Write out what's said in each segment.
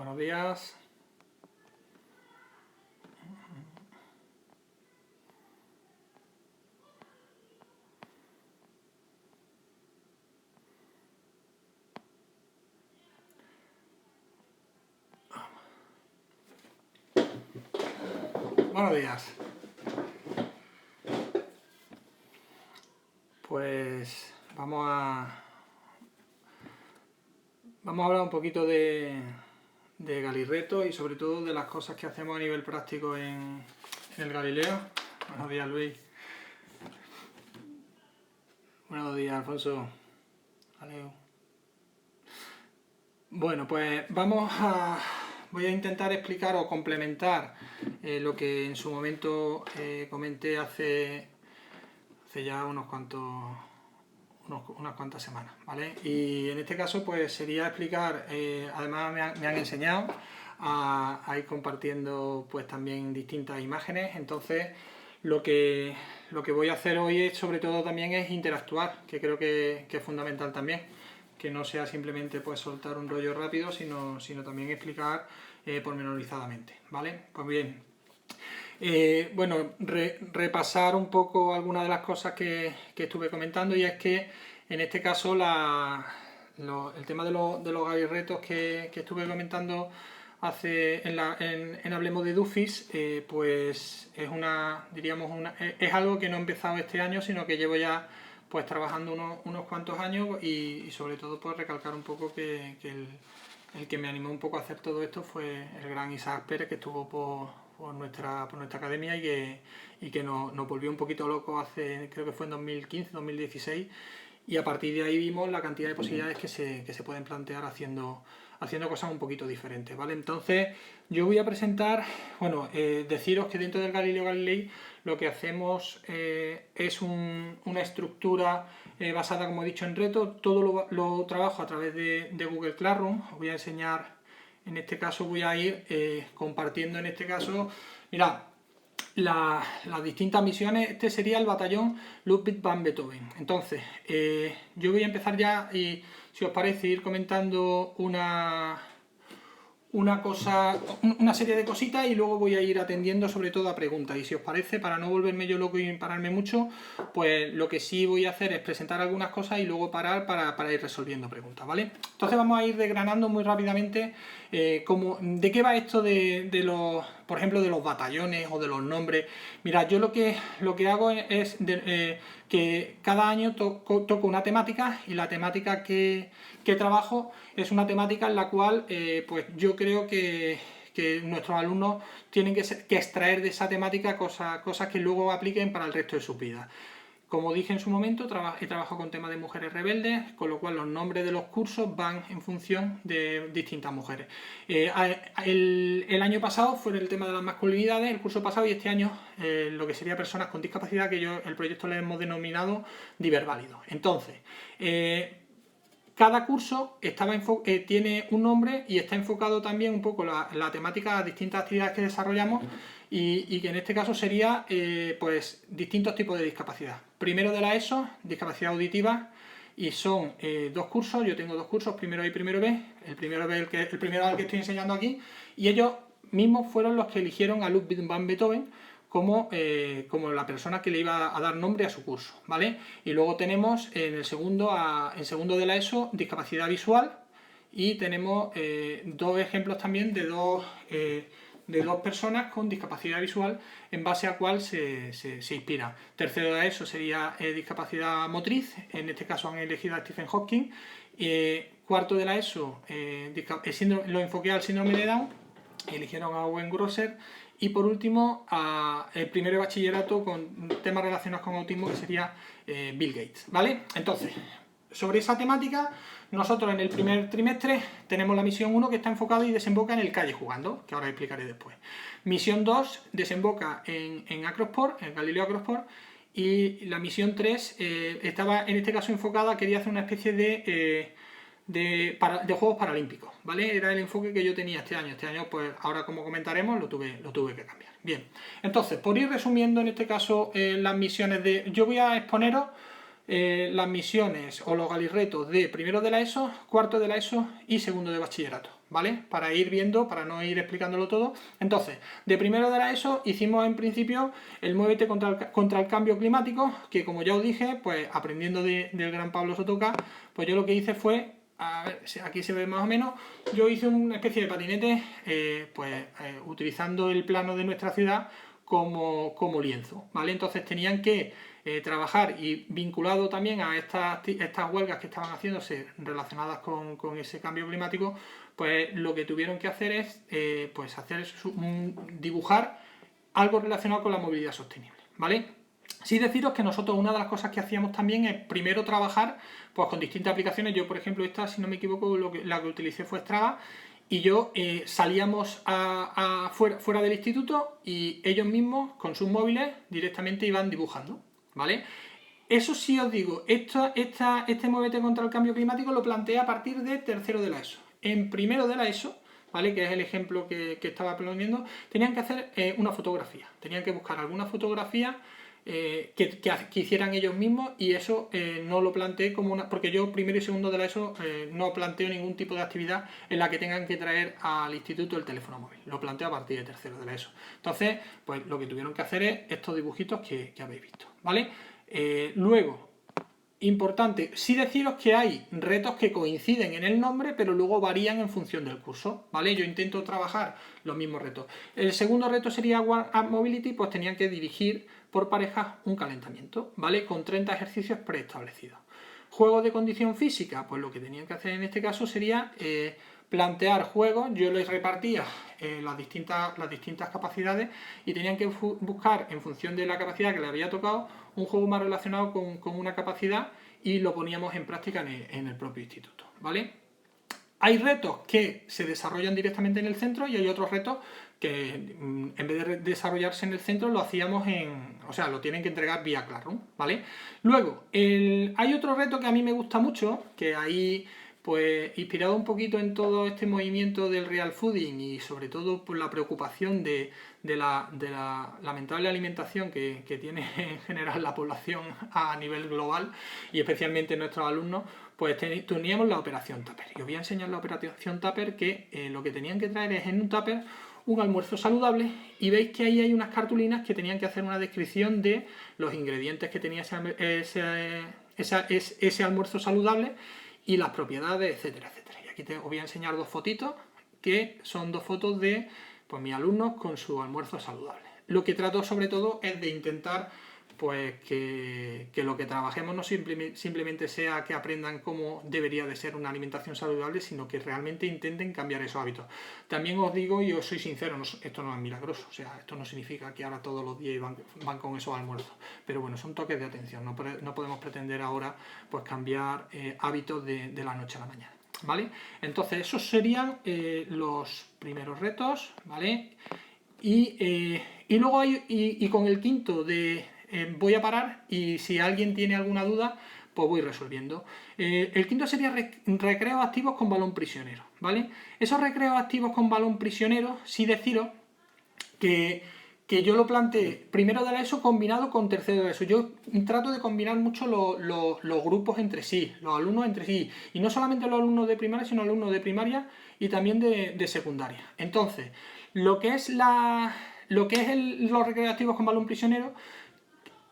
Buenos días. Buenos días. Pues vamos a hablar un poquito de Galirreto y sobre todo de las cosas que hacemos a nivel práctico en el Galileo. Buenos días, Luis. Buenos días, Alfonso. Aleo. Bueno, pues voy a intentar explicar o complementar lo que en su momento comenté hace ya unas cuantas semanas, ¿vale? Y en este caso pues sería explicar, además me han enseñado a ir compartiendo pues también distintas imágenes, entonces lo que voy a hacer hoy es sobre todo también es interactuar, que creo que es fundamental también, que no sea simplemente pues soltar un rollo rápido, sino también explicar pormenorizadamente, ¿vale? Pues bien, bueno, repasar un poco algunas de las cosas que estuve comentando, y es que en este caso el tema de los galirretos que estuve comentando en Hablemos de Dufis, pues es es algo que no he empezado este año, sino que llevo ya pues trabajando unos cuantos años, y sobre todo pues recalcar un poco que el que me animó un poco a hacer todo esto fue el gran Isaac Pérez, que estuvo por nuestra academia y que nos volvió un poquito locos creo que fue en 2015, 2016, y a partir de ahí vimos la cantidad de posibilidades que se pueden plantear haciendo cosas un poquito diferentes, ¿vale? Entonces yo voy a presentar, bueno, deciros que dentro del Galileo Galilei lo que hacemos es una estructura basada, como he dicho, en reto. Todo lo trabajo a través de Google Classroom. Os voy a enseñar, en este caso voy a ir compartiendo, en este caso, mirad, las distintas misiones. Este sería el batallón Ludwig van Beethoven. Entonces, yo voy a empezar ya, y si os parece, ir comentando una serie de cositas, y luego voy a ir atendiendo sobre todo a preguntas. Y si os parece, para no volverme yo loco y pararme mucho, pues lo que sí voy a hacer es presentar algunas cosas y luego parar para ir resolviendo preguntas, ¿vale? Entonces vamos a ir desgranando muy rápidamente de qué va esto por ejemplo, de los batallones o de los nombres. Mirad, yo lo que hago es que cada año toco una temática, y la temática que trabajo es una temática en la cual pues yo creo que nuestros alumnos tienen que extraer de esa temática cosas que luego apliquen para el resto de sus vidas. Como dije en su momento, he trabajado con temas de mujeres rebeldes, con lo cual los nombres de los cursos van en función de distintas mujeres. El año pasado fue el tema de las masculinidades, el curso pasado, y este año lo que sería personas con discapacidad, que el proyecto le hemos denominado Diverválidos. Entonces, cada curso tiene un nombre y está enfocado también un poco la temática a distintas actividades que desarrollamos, y que en este caso sería pues distintos tipos de discapacidad. Primero de la ESO, discapacidad auditiva, y son dos cursos. Yo tengo dos cursos, primero A y primero B. El primero B, el primero al que estoy enseñando aquí, y ellos mismos fueron los que eligieron a Ludwig van Beethoven como la persona que le iba a dar nombre a su curso, ¿vale? Y luego tenemos en segundo de la ESO, discapacidad visual, y tenemos dos ejemplos también de dos personas con discapacidad visual, en base a cuál se inspira. Tercero de ESO sería discapacidad motriz, en este caso han elegido a Stephen Hawking. Cuarto de la ESO, lo enfoqué al síndrome de Down, eligieron a Owen Grosser. Y por último, el primero de bachillerato con temas relacionados con autismo, que sería Bill Gates, ¿vale? Entonces, sobre esa temática, nosotros en el primer trimestre tenemos la misión 1, que está enfocada y desemboca en el Calle Jugando, que ahora explicaré después. Misión 2 desemboca en Acrosport, en Galileo Acrosport, y la misión 3 estaba en este caso enfocada, quería hacer una especie de Juegos Paralímpicos, ¿vale? Era el enfoque que yo tenía este año. Este año, pues ahora, como comentaremos, lo tuve que cambiar. Bien, entonces, por ir resumiendo en este caso las misiones yo voy a exponeros las misiones o los galirretos de primero de la ESO, cuarto de la ESO y segundo de bachillerato, ¿vale? Para ir viendo, para no ir explicándolo todo. Entonces, de primero de la ESO hicimos en principio el Muévete contra el cambio climático, que como ya os dije, pues aprendiendo del gran Pablo Sotoca, pues yo lo que hice fue, a ver, aquí se ve más o menos, yo hice una especie de patinete, utilizando el plano de nuestra ciudad como lienzo, ¿vale? Entonces tenían que trabajar, y vinculado también a estas huelgas que estaban haciéndose relacionadas con ese cambio climático, pues lo que tuvieron que hacer es dibujar algo relacionado con la movilidad sostenible, ¿vale? Sí deciros que nosotros una de las cosas que hacíamos también es primero trabajar pues con distintas aplicaciones. Yo, por ejemplo, esta, si no me equivoco, la que utilicé fue Strava, y yo salíamos fuera del instituto y ellos mismos con sus móviles directamente iban dibujando, ¿vale? Eso sí os digo, este Muévete contra el cambio climático lo planteé a partir de tercero de la ESO. En primero de la ESO, ¿vale? Que es el ejemplo que estaba poniendo, tenían que hacer una fotografía, tenían que buscar alguna fotografía que hicieran ellos mismos, y eso no lo planteé como una... porque yo primero y segundo de la ESO no planteo ningún tipo de actividad en la que tengan que traer al instituto el teléfono móvil, lo planteo a partir de tercero de la ESO. Entonces, pues lo que tuvieron que hacer es estos dibujitos que habéis visto, ¿vale? Luego, importante, sí deciros que hay retos que coinciden en el nombre, pero luego varían en función del curso, ¿vale? Yo intento trabajar los mismos retos. El segundo reto sería One Up Mobility, pues tenían que dirigir por parejas un calentamiento, ¿vale? Con 30 ejercicios preestablecidos. Juegos de condición física, pues lo que tenían que hacer en este caso sería plantear juegos. Yo les repartía las distintas capacidades, y tenían que buscar, en función de la capacidad que les había tocado, un juego más relacionado con una capacidad, y lo poníamos en práctica en el propio instituto, ¿vale? Hay retos que se desarrollan directamente en el centro, y hay otros retos que en vez de desarrollarse en el centro lo hacíamos lo tienen que entregar vía Classroom, ¿vale? Luego, hay otro reto que a mí me gusta mucho, que ahí, pues inspirado un poquito en todo este movimiento del real fooding, y sobre todo por la preocupación de la lamentable alimentación que tiene en general la población a nivel global, y especialmente nuestros alumnos, pues teníamos la operación Tupper. Y os voy a enseñar la operación Tupper, que lo que tenían que traer es en un Tupper un almuerzo saludable, y veis que ahí hay unas cartulinas que tenían que hacer una descripción de los ingredientes que tenía ese almuerzo saludable, y las propiedades, etcétera, etcétera. Y aquí os voy a enseñar dos fotitos, que son dos fotos de pues mis alumnos con su almuerzo saludable. Lo que trato sobre todo es de intentar pues que lo que trabajemos no simplemente sea que aprendan cómo debería de ser una alimentación saludable, sino que realmente intenten cambiar esos hábitos. También os digo, y os soy sincero, esto no es milagroso, o sea, esto no significa que ahora todos los días van con esos almuerzos, pero bueno, son toques de atención, no podemos pretender ahora pues cambiar hábitos de la noche a la mañana, ¿vale? Entonces esos serían los primeros retos, ¿vale? Y luego hay, y con el quinto voy a parar, y si alguien tiene alguna duda, pues voy resolviendo. El quinto sería recreos activos con balón prisionero, ¿vale? Esos recreos activos con balón prisionero, sí deciros que yo lo planteé primero de la ESO combinado con tercero de ESO. Yo trato de combinar mucho los grupos entre sí, los alumnos entre sí, y no solamente los alumnos de primaria, sino alumnos de primaria y también de secundaria. Entonces, lo que es los recreos activos con balón prisionero,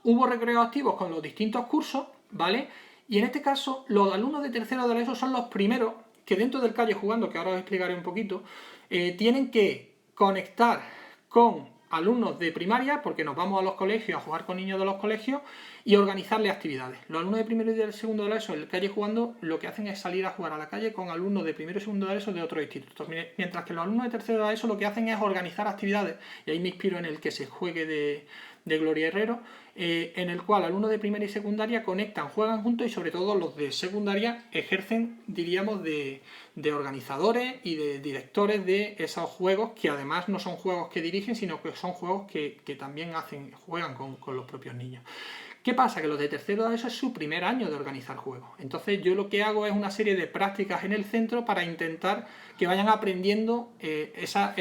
hubo recreos activos con los distintos cursos, ¿vale? Y en este caso, los alumnos de tercero de la ESO son los primeros que dentro del Calle Jugando, que ahora os explicaré un poquito, tienen que conectar con alumnos de primaria, porque nos vamos a los colegios a jugar con niños de los colegios, y organizarles actividades. Los alumnos de primero y de segundo de la ESO, en el Calle Jugando, lo que hacen es salir a jugar a la calle con alumnos de primero y segundo de la ESO de otros institutos. Mientras que los alumnos de tercero de la ESO lo que hacen es organizar actividades, y ahí me inspiro en el que se juegue de Gloria Herrero, en el cual alumnos de primaria y secundaria conectan, juegan juntos, y sobre todo los de secundaria ejercen, diríamos, de organizadores y de directores de esos juegos, que además no son juegos que dirigen, sino que son juegos que también juegan con los propios niños. ¿Qué pasa? Que los de tercero de eso es su primer año de organizar juegos. Entonces yo lo que hago es una serie de prácticas en el centro para intentar que vayan aprendiendo esas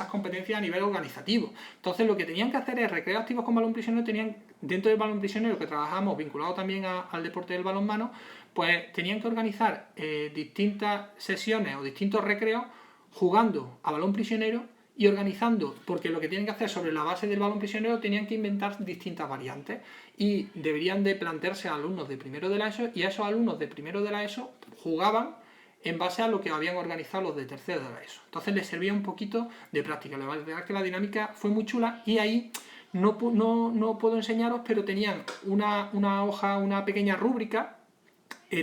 competencias a nivel organizativo. Entonces lo que tenían que hacer es recreos activos con balón prisionero, tenían dentro del balón prisionero que trabajamos vinculado también al deporte del balonmano, pues tenían que organizar distintas sesiones o distintos recreos jugando a balón prisionero y organizando, porque lo que tienen que hacer sobre la base del balón prisionero tenían que inventar distintas variantes y deberían de plantearse a alumnos de primero de la ESO, y a esos alumnos de primero de la ESO jugaban en base a lo que habían organizado los de tercero de la ESO. Entonces les servía un poquito de práctica. La verdad es que la dinámica fue muy chula y ahí no puedo enseñaros, pero tenían una hoja, una pequeña rúbrica,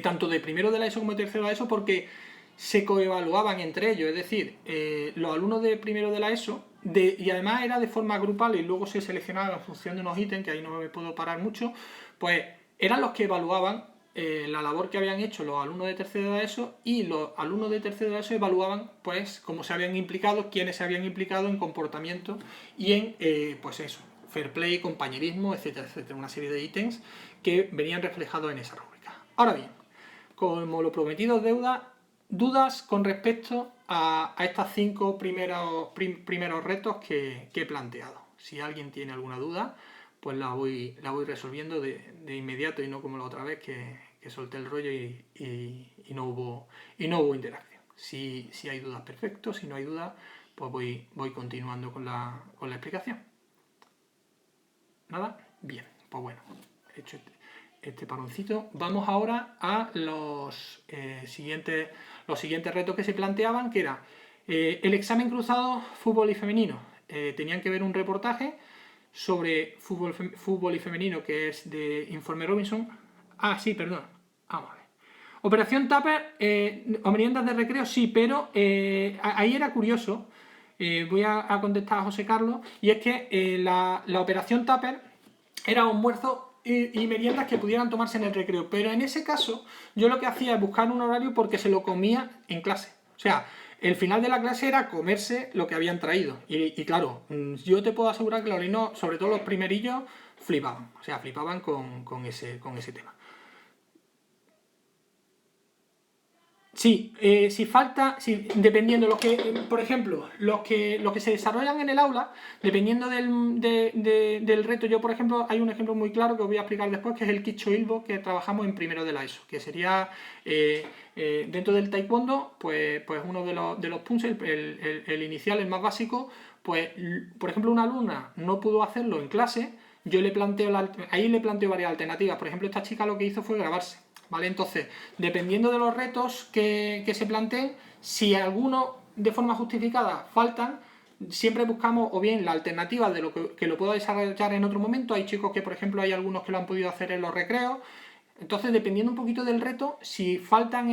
tanto de primero de la ESO como de tercero de la ESO, porque se coevaluaban entre ellos, es decir, los alumnos de primero de la ESO, y además era de forma grupal y luego se seleccionaban en función de unos ítems, que ahí no me puedo parar mucho, pues eran los que evaluaban la labor que habían hecho los alumnos de tercero de la ESO, y los alumnos de tercero de la ESO evaluaban pues cómo se habían implicado, quiénes se habían implicado en comportamiento y en, pues eso, fair play, compañerismo, etcétera, etcétera, una serie de ítems que venían reflejados en esa rúbrica. Ahora bien, como lo prometido es deuda, dudas con respecto a estos 5 primeros retos que he planteado. Si alguien tiene alguna duda, pues la voy resolviendo de inmediato, y no como la otra vez que solté el rollo y no hubo interacción. Si hay dudas, perfecto. Si no hay dudas, pues voy continuando con la explicación. ¿Nada? Bien, pues bueno, he hecho este paroncito. Vamos ahora a los siguientes retos que se planteaban, que era el examen cruzado fútbol y femenino. Tenían que ver un reportaje sobre fútbol y femenino, que es de Informe Robinson. Ah, sí, perdón. Vamos a ver. Operación Tupper, o meriendas de recreo, sí, pero ahí era curioso. Voy a contestar a José Carlos, y es que la operación Tupper era almuerzo y meriendas que pudieran tomarse en el recreo, pero en ese caso yo lo que hacía es buscar un horario porque se lo comía en clase. O sea, el final de la clase era comerse lo que habían traído, y claro, yo te puedo asegurar que los alumnos, sobre todo los primerillos, flipaban, o sea, flipaban con ese tema. Sí, dependiendo, por ejemplo, los que se desarrollan en el aula, dependiendo del reto. Yo, por ejemplo, hay un ejemplo muy claro que os voy a explicar después, que es el Kicho-Ilbo, que trabajamos en primero de la ESO, que sería dentro del taekwondo, pues uno de los puntos, el inicial, el más básico. Pues, por ejemplo, una alumna no pudo hacerlo en clase, ahí le planteo varias alternativas. Por ejemplo, esta chica lo que hizo fue grabarse, ¿vale? Entonces, dependiendo de los retos que se planteen, si algunos de forma justificada faltan, siempre buscamos o bien la alternativa de lo que lo puedo desarrollar en otro momento. Hay chicos que, por ejemplo, hay algunos que lo han podido hacer en los recreos. Entonces, dependiendo un poquito del reto, si faltan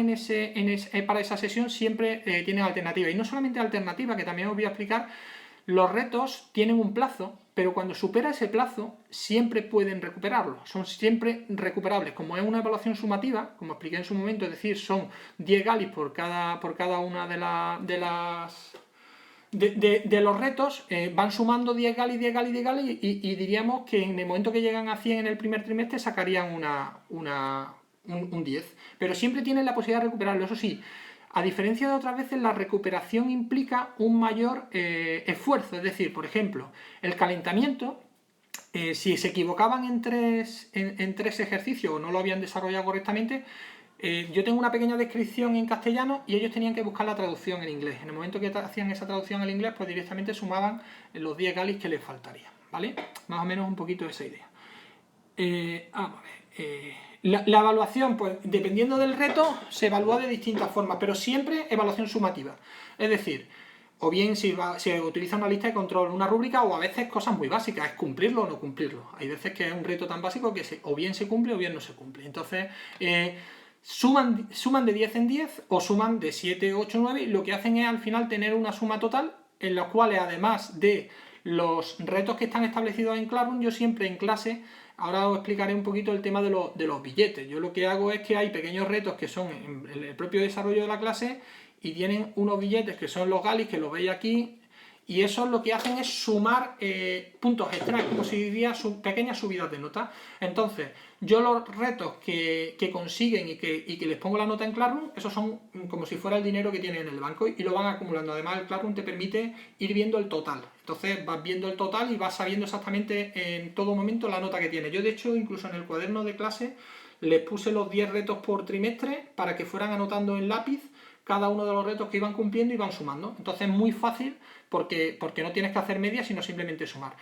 para esa sesión, siempre tienen alternativa. Y no solamente alternativa, que también os voy a explicar. Los retos tienen un plazo, pero cuando supera ese plazo siempre pueden recuperarlo, son siempre recuperables. Como es una evaluación sumativa, como expliqué en su momento, es decir, son 10 galis por cada una de los retos, van sumando 10 galis, 10 galis, 10 galis, y diríamos que en el momento que llegan a 100 en el primer trimestre sacarían un 10. Pero siempre tienen la posibilidad de recuperarlo, eso sí. A diferencia de otras veces, la recuperación implica un mayor esfuerzo. Es decir, por ejemplo, el calentamiento, si se equivocaban en tres ejercicios o no lo habían desarrollado correctamente, yo tengo una pequeña descripción en castellano y ellos tenían que buscar la traducción en inglés. En el momento que hacían esa traducción al inglés, pues directamente sumaban los 10 galis que les faltarían, ¿vale? Más o menos un poquito esa idea. Vamos a ver. La evaluación, pues dependiendo del reto, se evalúa de distintas formas, pero siempre evaluación sumativa. Es decir, o bien se utiliza una lista de control, una rúbrica, o a veces cosas muy básicas, es cumplirlo o no cumplirlo. Hay veces que es un reto tan básico que o bien se cumple o bien no se cumple. Entonces, suman de 10 en 10 o suman de 7, 8, 9, y lo que hacen es al final tener una suma total, en los cuales, además de los retos que están establecidos en Classroom, yo siempre en clase, ahora os explicaré un poquito el tema de los billetes. Yo lo que hago es que hay pequeños retos que son en el propio desarrollo de la clase, y tienen unos billetes que son los galis, que los veis aquí, y eso lo que hacen es sumar puntos extra, como si diría pequeñas subidas de nota. Entonces, yo los retos que consiguen y que les pongo la nota en Classroom, esos son como si fuera el dinero que tienen en el banco y lo van acumulando. Además, el Classroom te permite ir viendo el total. Entonces, vas viendo el total y vas sabiendo exactamente en todo momento la nota que tiene. Yo, de hecho, incluso en el cuaderno de clase, les puse los 10 retos por trimestre para que fueran anotando en lápiz cada uno de los retos que iban cumpliendo y van sumando. Entonces es muy fácil porque no tienes que hacer medias, sino simplemente sumar.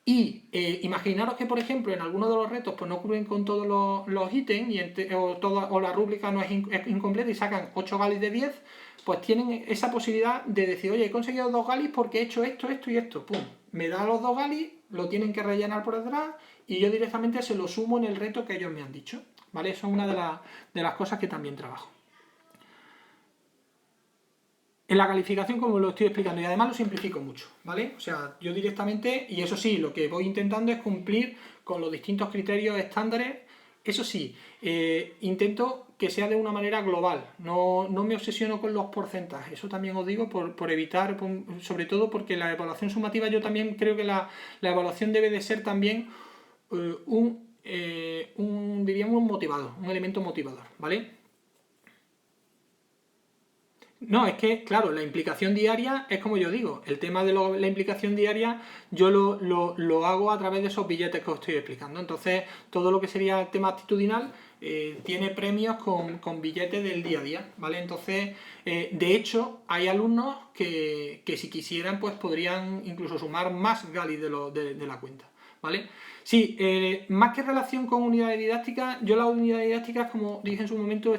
Y imaginaros que, por ejemplo, en alguno de los retos pues no cubren con todos los ítems o la rúbrica no es incompleta y sacan 8 galis de 10, pues tienen esa posibilidad de decir, oye, he conseguido 2 galis porque he hecho esto, esto y esto. ¡Pum! Me da los 2 galis, lo tienen que rellenar por detrás y yo directamente se lo sumo en el reto que ellos me han dicho. ¿Vale? Eso es una de las cosas que también trabajo. En la calificación, como lo estoy explicando, y además lo simplifico mucho, ¿vale? O sea, yo directamente, y eso sí, lo que voy intentando es cumplir con los distintos criterios estándares. Eso sí, intento que sea de una manera global, no me obsesiono con los porcentajes, eso también os digo por evitar, sobre todo porque la evaluación sumativa, yo también creo que la evaluación debe de ser también diríamos, un motivador, un elemento motivador, ¿vale? No, es que, claro, la implicación diaria es como yo digo, el tema de la implicación diaria yo lo hago a través de esos billetes que os estoy explicando. Entonces, todo lo que sería el tema actitudinal tiene premios con billetes del día a día, ¿vale? Entonces, de hecho, hay alumnos que si quisieran, pues podrían incluso sumar más galis de la cuenta, ¿vale? Sí, más que relación con unidades didácticas, yo las unidades didácticas, como dije en su momento,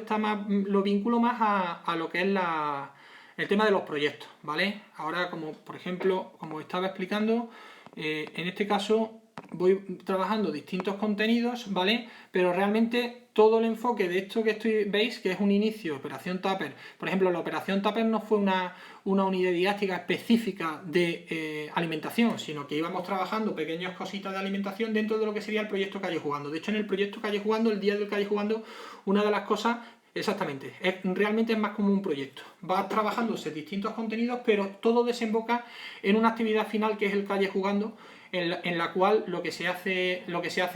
lo vinculo más a lo que es el tema de los proyectos, ¿vale? Ahora, como por ejemplo, como estaba explicando, en este caso voy trabajando distintos contenidos, ¿vale? Pero realmente todo el enfoque de esto veis que es un inicio, operación Tupper. Por ejemplo, la operación Tupper no fue una unidad didáctica específica de alimentación, sino que íbamos trabajando pequeñas cositas de alimentación dentro de lo que sería el proyecto Calle Jugando. De hecho, en el proyecto Calle Jugando, el día del Calle Jugando, una de las cosas, exactamente, realmente es más como un proyecto. Va trabajándose distintos contenidos, pero todo desemboca en una actividad final que es el Calle Jugando, en la cual lo que se hace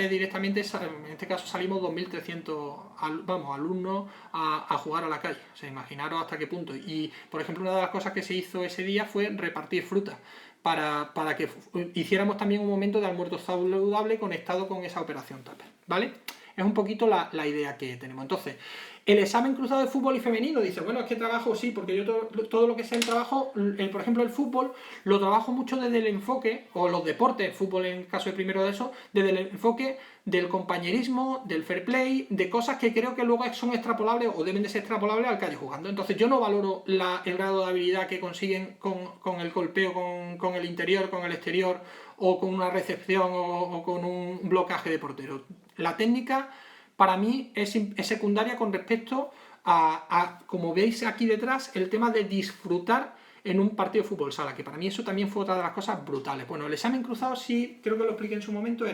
directamente es, en este caso salimos 2.300 alumnos a jugar a la calle. O sea, imaginaros hasta qué punto. Y, por ejemplo, una de las cosas que se hizo ese día fue repartir fruta para que hiciéramos también un momento de almuerzo saludable conectado con esa operación Tupper, ¿vale? Es un poquito la idea que tenemos. Entonces, el examen cruzado de fútbol y femenino, dice, bueno, es que trabajo, sí, porque yo todo lo que sea el trabajo, por ejemplo, el fútbol, lo trabajo mucho desde el enfoque, o los deportes, el fútbol en el caso de primero de eso, desde el enfoque del compañerismo, del fair play, de cosas que creo que luego son extrapolables o deben de ser extrapolables al Calle Jugando. Entonces yo no valoro el grado de habilidad que consiguen con el golpeo, con el interior, con el exterior, o con una recepción o con un blocaje de portero. La técnica para mí es secundaria con respecto a, como veis aquí detrás, el tema de disfrutar en un partido de fútbol sala, que para mí eso también fue otra de las cosas brutales. Bueno, el examen cruzado sí, creo que lo expliqué en su momento,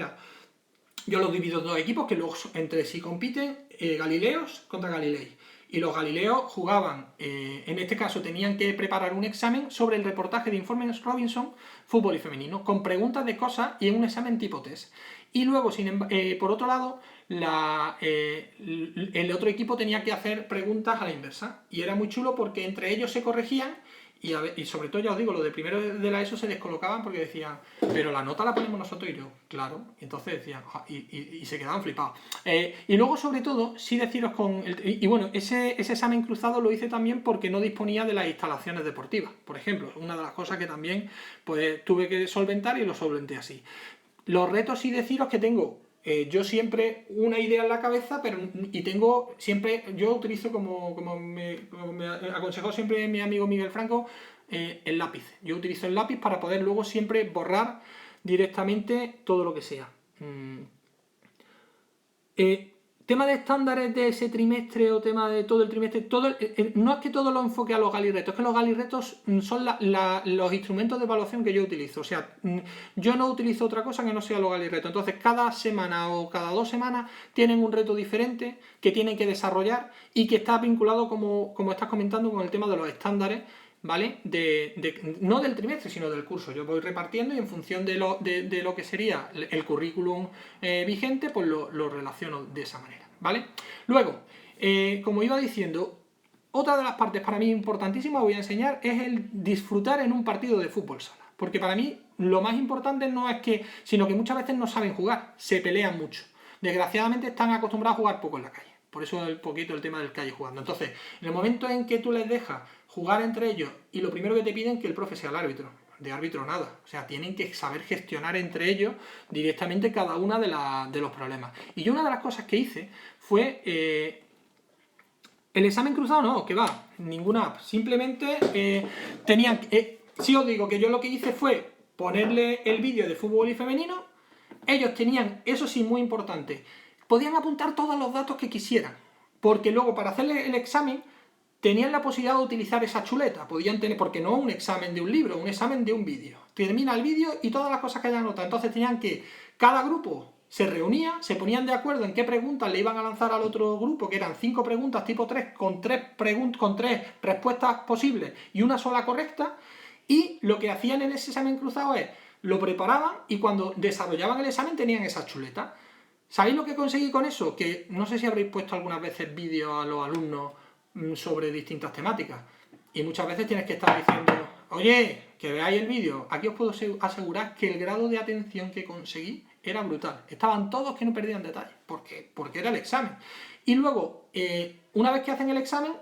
yo los divido en dos equipos que luego entre sí compiten, Galileos contra Galilei. Y los Galileos jugaban, en este caso tenían que preparar un examen sobre el reportaje de Informes Robinson, fútbol y femenino, con preguntas de cosas y en un examen tipo test. Y luego, por otro lado, el otro equipo tenía que hacer preguntas a la inversa. Y era muy chulo porque entre ellos se corregían y sobre todo, ya os digo, los de primero de la ESO se descolocaban porque decían, pero la nota la ponemos nosotros, y yo, claro. Y entonces decían, y se quedaban flipados. Y luego, sobre todo, sí deciros bueno, ese examen cruzado lo hice también porque no disponía de las instalaciones deportivas, por ejemplo. Una de las cosas que también pues tuve que solventar y lo solventé así. Los retos, sí deciros que tengo yo siempre una idea en la cabeza, y tengo siempre, yo utilizo como me aconsejó siempre mi amigo Miguel Franco, el lápiz. Yo utilizo el lápiz para poder luego siempre borrar directamente todo lo que sea. Tema de estándares de ese trimestre o tema de todo el trimestre, no es que todo lo enfoque a los galirretos, es que los galirretos son los instrumentos de evaluación que yo utilizo. O sea, yo no utilizo otra cosa que no sea los galirretos. Entonces, cada semana o cada 2 semanas tienen un reto diferente que tienen que desarrollar y que está vinculado, como estás comentando, con el tema de los estándares, ¿vale? No del trimestre, sino del curso. Yo voy repartiendo y en función de lo que sería el currículum vigente, pues lo relaciono de esa manera, ¿vale? Luego, como iba diciendo, otra de las partes para mí importantísimas, voy a enseñar, es el disfrutar en un partido de fútbol sala. Porque para mí lo más importante no es que, sino que muchas veces no saben jugar, se pelean mucho. Desgraciadamente están acostumbrados a jugar poco en la calle. Por eso el poquito el tema del calle jugando. Entonces, en el momento en que tú les dejas jugar entre ellos y lo primero que te piden es que el profe sea el árbitro. De árbitro nada. O sea, tienen que saber gestionar entre ellos directamente cada una de los problemas. Y yo una de las cosas que hice fue... el examen cruzado no, que va, ninguna app. Simplemente tenían... si os digo que yo lo que hice fue ponerle el vídeo de fútbol y femenino. Ellos tenían, eso sí, muy importante, podían apuntar todos los datos que quisieran, porque luego para hacerle el examen tenían la posibilidad de utilizar esa chuleta, podían tener, porque no un examen de un libro, un examen de un vídeo. Termina el vídeo y todas las cosas que hayan anotado. Entonces tenían que, cada grupo se reunía, se ponían de acuerdo en qué preguntas le iban a lanzar al otro grupo, que eran 5 preguntas tipo 3, con 3 respuestas posibles y una sola correcta, y lo que hacían en ese examen cruzado es, lo preparaban y cuando desarrollaban el examen tenían esa chuleta. ¿Sabéis lo que conseguí con eso? Que no sé si habréis puesto algunas veces vídeos a los alumnos sobre distintas temáticas y muchas veces tienes que estar diciendo, oye, que veáis el vídeo. Aquí os puedo asegurar que el grado de atención que conseguí era brutal. Estaban todos que no perdían detalles, porque era el examen. Y luego, una vez que hacen el examen,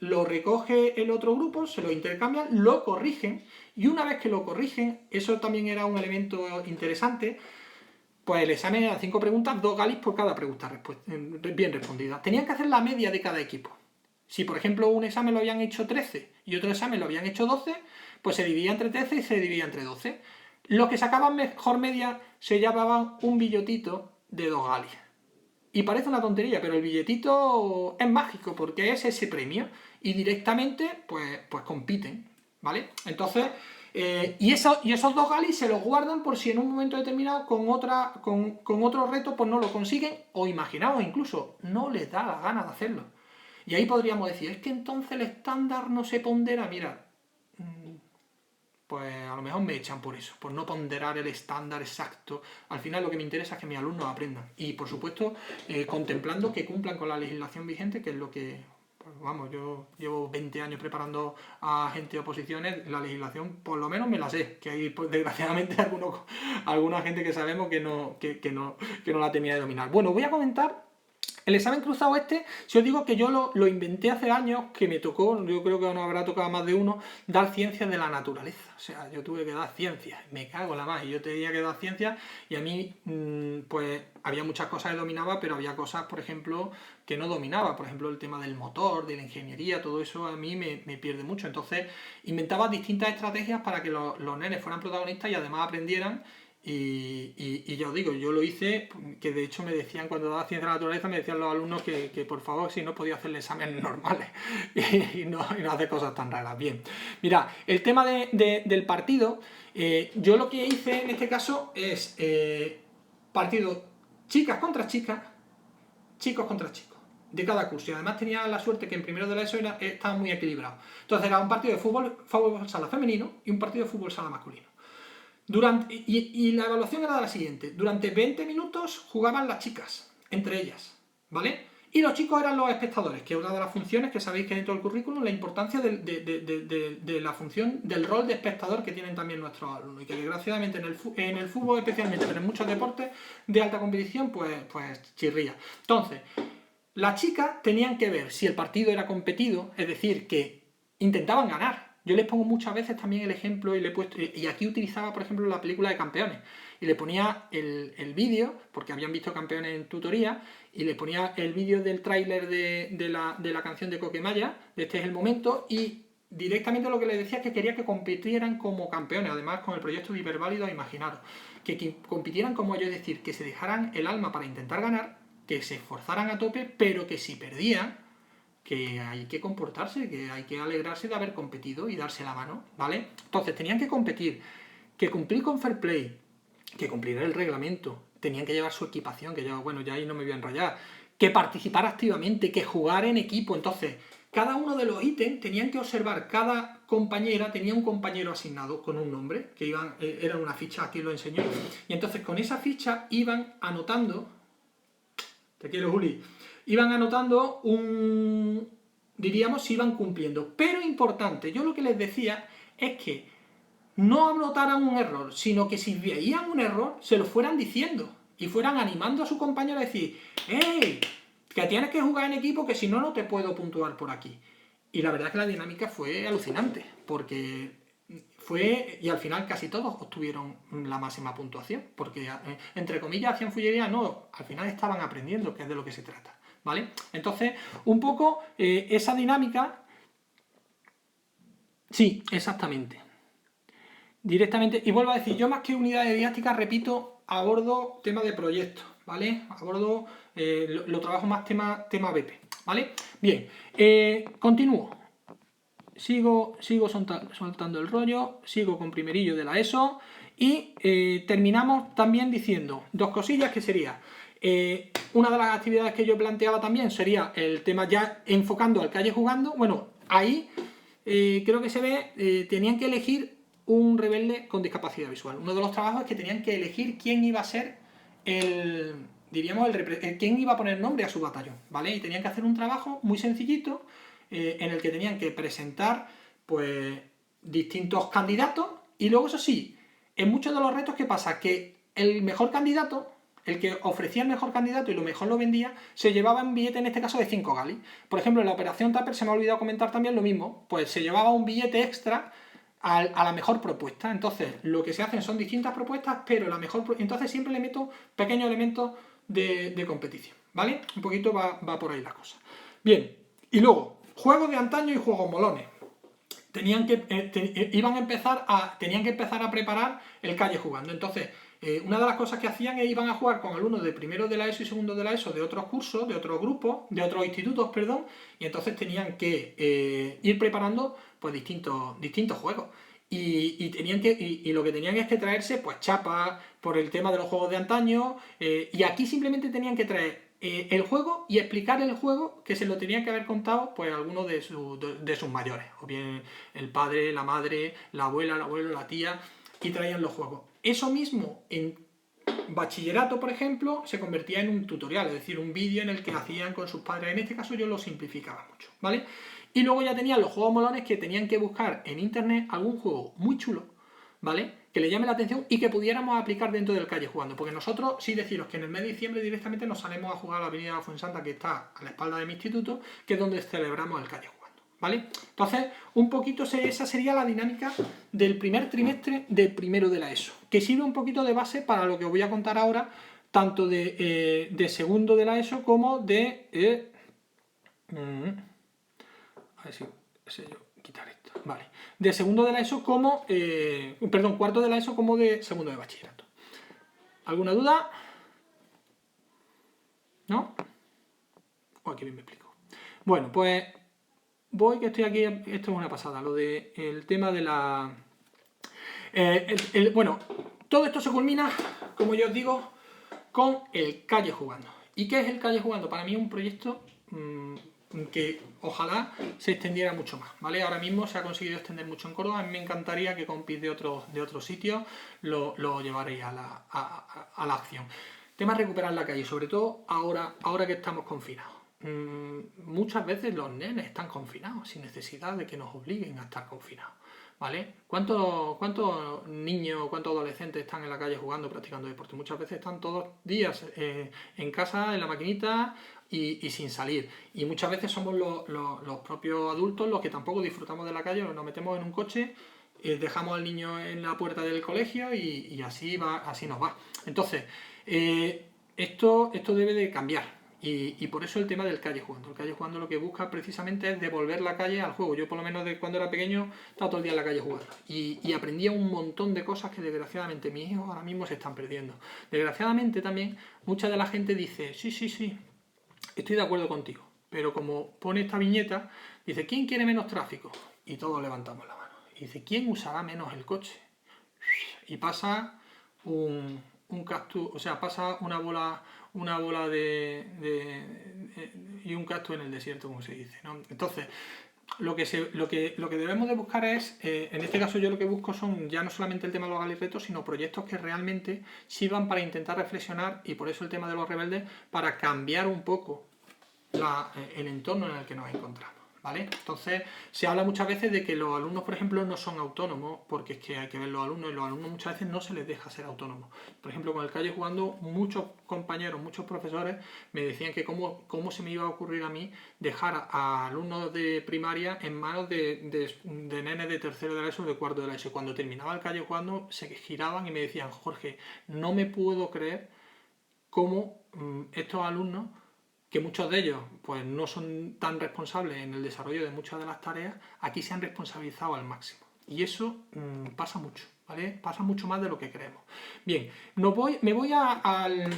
lo recoge el otro grupo, se lo intercambian, lo corrigen, y una vez que lo corrigen, eso también era un elemento interesante, pues el examen era 5 preguntas, 2 galis por cada pregunta bien respondida. Tenían que hacer la media de cada equipo. Si, por ejemplo, un examen lo habían hecho 13 y otro examen lo habían hecho 12, pues se dividía entre 13 y se dividía entre 12. Los que sacaban mejor media se llevaban un billetito de 2 galis. Y parece una tontería, pero el billetito es mágico porque es ese premio y directamente pues compiten, ¿vale? Entonces, y esos 2 galis se los guardan por si en un momento determinado con otro reto pues no lo consiguen, o imaginaos incluso, no les da la gana de hacerlo. Y ahí podríamos decir, es que entonces el estándar no se pondera, mira, pues a lo mejor me echan por eso, por no ponderar el estándar exacto. Al final lo que me interesa es que mis alumnos aprendan. Y por supuesto, contemplando que cumplan con la legislación vigente, que es lo que, pues, vamos, yo llevo 20 años preparando a gente de oposiciones, la legislación por lo menos me la sé, que hay pues, desgraciadamente alguna gente que sabemos que no la tenía de dominar. Bueno, voy a comentar el examen cruzado si os digo que yo lo inventé hace años, que me tocó, yo creo que nos habrá tocado a más de uno, dar ciencias de la naturaleza. O sea, yo tuve que dar ciencias, me cago en la más, y yo tenía que dar ciencias, y a mí, pues, había muchas cosas que dominaba, pero había cosas, por ejemplo, que no dominaba. Por ejemplo, el tema del motor, de la ingeniería, todo eso a mí me pierde mucho. Entonces, inventaba distintas estrategias para que los nenes fueran protagonistas y además aprendieran. Y ya os digo, yo lo hice, que de hecho me decían cuando daba ciencia de la naturaleza, me decían los alumnos que por favor si no podía hacerle exámenes normales y no hacer cosas tan raras. Bien, mira, el tema del partido, yo lo que hice en este caso es partido chicas contra chicas, chicos contra chicos, de cada curso. Y además tenía la suerte que en primero de la ESO estaba muy equilibrado. Entonces era un partido de fútbol sala femenino y un partido de fútbol sala masculino. Y la evaluación era la siguiente: durante 20 minutos jugaban las chicas, entre ellas, ¿vale? Y los chicos eran los espectadores, que es una de las funciones que sabéis que dentro del currículum, la importancia de la función, del rol de espectador que tienen también nuestros alumnos, y que desgraciadamente en el fútbol especialmente, pero en muchos deportes de alta competición, pues chirría. Entonces, las chicas tenían que ver si el partido era competido, es decir, que intentaban ganar. Yo les pongo muchas veces también el ejemplo y aquí utilizaba, por ejemplo, la película de Campeones. Y le ponía el vídeo, porque habían visto Campeones en tutoría, y le ponía el vídeo del tráiler de la canción de Coquemaya, de Este es el momento, y directamente lo que les decía es que quería que compitieran como campeones, además con el proyecto de Hiperválidos, imaginaros, que compitieran como ellos, es decir, que se dejaran el alma para intentar ganar, que se esforzaran a tope, pero que si perdían, que hay que comportarse, que hay que alegrarse de haber competido y darse la mano, ¿vale? Entonces tenían que competir, que cumplir con fair play, que cumplir el reglamento, tenían que llevar su equipación, que yo, bueno, ya ahí no me voy a enrollar, que participar activamente, que jugar en equipo. Entonces, cada uno de los ítems tenían que observar, cada compañera tenía un compañero asignado con un nombre, que era una ficha, aquí lo enseñó, y entonces con esa ficha iban anotando, te quiero Juli, iban anotando diríamos, si iban cumpliendo. Pero importante, yo lo que les decía es que no anotaran un error, sino que si veían un error, se lo fueran diciendo y fueran animando a su compañero a decir, ¡hey! Que tienes que jugar en equipo, que si no, no te puedo puntuar por aquí. Y la verdad es que la dinámica fue alucinante, porque y al final casi todos obtuvieron la máxima puntuación, porque entre comillas hacían fullería, no, al final estaban aprendiendo, que es de lo que se trata, ¿vale? Entonces, un poco esa dinámica, sí, exactamente, directamente, y vuelvo a decir, yo más que unidades didácticas, repito, abordo tema de proyectos, ¿vale? Abordo, lo trabajo más tema BP, ¿vale? Bien, continúo. Sigo soltando el rollo, sigo con primerillo de la ESO y terminamos también diciendo dos cosillas que sería, una de las actividades que yo planteaba también sería el tema ya enfocando al calle jugando, bueno, ahí creo que se ve, tenían que elegir un rebelde con discapacidad visual. Uno de los trabajos es que tenían que elegir quién iba a ser quién iba a poner nombre a su batallón, ¿vale? Y tenían que hacer un trabajo muy sencillito, en el que tenían que presentar pues distintos candidatos y luego, eso sí, en muchos de los retos, ¿qué pasa? Que el mejor candidato, el que ofrecía el mejor candidato y lo mejor lo vendía, se llevaba un billete, en este caso, de 5 galis. Por ejemplo, en la operación Tupper se me ha olvidado comentar también lo mismo, pues se llevaba un billete extra a la mejor propuesta. Entonces, lo que se hacen son distintas propuestas, pero la mejor, entonces siempre le meto pequeños elementos de competición, ¿vale? Un poquito va por ahí la cosa. Bien, y luego, juegos de antaño y juegos molones. Tenían que empezar a preparar el calle jugando. Entonces, una de las cosas que hacían es iban a jugar con alumnos de primero de la ESO y segundo de la ESO de otros cursos, de otros grupos, de otros institutos, perdón, y entonces tenían que ir preparando pues distintos juegos. Y lo que tenían es que traerse pues chapas por el tema de los juegos de antaño, y aquí simplemente tenían que traer el juego y explicar el juego, que se lo tenían que haber contado pues alguno de sus mayores, o bien el padre, la madre, la abuela, el abuelo, la tía, y traían los juegos. Eso mismo en bachillerato, por ejemplo, se convertía en un tutorial, es decir, un vídeo en el que hacían con sus padres. En este caso yo lo simplificaba mucho, ¿vale? Y luego ya tenían los juegos molones, que tenían que buscar en internet algún juego muy chulo, ¿vale? Que le llame la atención y que pudiéramos aplicar dentro del calle jugando. Porque nosotros, sí deciros que en el mes de diciembre directamente nos salimos a jugar a la avenida Fuensanta, que está a la espalda de mi instituto, que es donde celebramos el calle jugando, ¿vale? Entonces, un poquito esa sería la dinámica del primer trimestre del primero de la ESO, que sirve un poquito de base para lo que os voy a contar ahora, tanto de segundo de la ESO como de... a ver si sé yo quitar esto. Vale. De segundo de la ESO como... perdón, cuarto de la ESO como de segundo de bachillerato. ¿Alguna duda? ¿No? O aquí bien me explico. Bueno, pues voy, que estoy aquí. Esto es una pasada. Lo de el tema de la... bueno, todo esto se culmina, como yo os digo, con el calle jugando. ¿Y qué es el calle jugando? Para mí es un proyecto que ojalá se extendiera mucho más, ¿vale? Ahora mismo se ha conseguido extender mucho en Córdoba. A mí me encantaría que compis de otros sitios lo llevaréis a la acción. Tema de recuperar la calle, sobre todo ahora que estamos confinados. Muchas veces los nenes están confinados sin necesidad de que nos obliguen a estar confinados, ¿vale? ¿Cuántos niños, cuántos adolescentes están en la calle jugando, practicando deporte? Muchas veces están todos días en casa, en la maquinita y sin salir. Y muchas veces somos los propios adultos los que tampoco disfrutamos de la calle, nos metemos en un coche, dejamos al niño en la puerta del colegio y así nos va. Entonces, esto debe de cambiar. Y por eso el tema del calle jugando. El calle jugando lo que busca precisamente es devolver la calle al juego. Yo por lo menos de cuando era pequeño estaba todo el día en la calle jugando. Y aprendía un montón de cosas que desgraciadamente mis hijos ahora mismo se están perdiendo. Desgraciadamente también mucha de la gente dice, sí, estoy de acuerdo contigo. Pero como pone esta viñeta, dice, ¿quién quiere menos tráfico? Y todos levantamos la mano. Y dice, ¿quién usará menos el coche? Y pasa un un cactus, o sea, pasa una bola y un cactus en el desierto, como se dice, ¿no? Entonces, lo que debemos de buscar es, en este caso yo lo que busco son ya no solamente el tema de los galiretos, sino proyectos que realmente sirvan para intentar reflexionar, y por eso el tema de los rebeldes, para cambiar un poco el entorno en el que nos encontramos, ¿vale? Entonces, se habla muchas veces de que los alumnos, por ejemplo, no son autónomos, porque es que hay que ver los alumnos, y los alumnos muchas veces no se les deja ser autónomos. Por ejemplo, con el Calle Jugando, muchos compañeros, muchos profesores me decían que cómo se me iba a ocurrir a mí dejar a alumnos de primaria en manos de nenes de tercero de la ESO o de cuarto de la ESO. Cuando terminaba el Calle Jugando, se giraban y me decían: Jorge, no me puedo creer cómo estos alumnos, que muchos de ellos pues no son tan responsables en el desarrollo de muchas de las tareas, aquí se han responsabilizado al máximo. Y eso pasa mucho, ¿vale? Pasa mucho más de lo que creemos. Bien, me voy al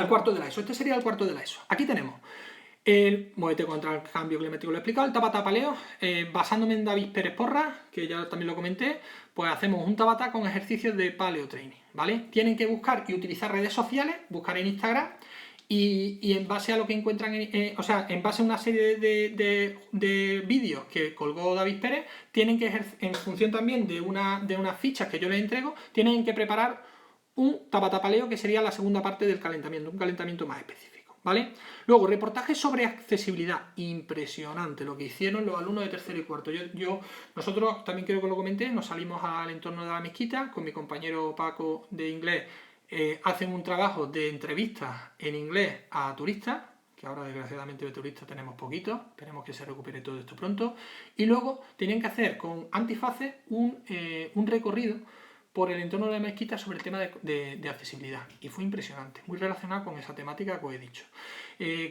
cuarto de la ESO. Este sería el cuarto de la ESO. Aquí tenemos el muévete contra el cambio climático, lo he explicado, el tabata paleo, basándome en David Pérez Porras, que ya también lo comenté, pues hacemos un tabata con ejercicios de paleo training, ¿vale? Tienen que buscar y utilizar redes sociales, buscar en Instagram, y en base a lo que encuentran, o sea, en base a una serie de vídeos que colgó David Pérez, tienen que en función también de unas fichas que yo les entrego, tienen que preparar un tabata paleo, que sería la segunda parte del calentamiento, un calentamiento más específico, ¿vale? Luego, reportajes sobre accesibilidad. Impresionante lo que hicieron los alumnos de tercero y cuarto. Nosotros, también creo que lo comenté, nos salimos al entorno de la mezquita con mi compañero Paco de inglés. Hacen un trabajo de entrevistas en inglés a turistas, que ahora desgraciadamente de turistas tenemos poquitos, esperemos que se recupere todo esto pronto, y luego tenían que hacer con antifaces un recorrido por el entorno de la mezquita sobre el tema de accesibilidad, y fue impresionante, muy relacionado con esa temática que os he dicho.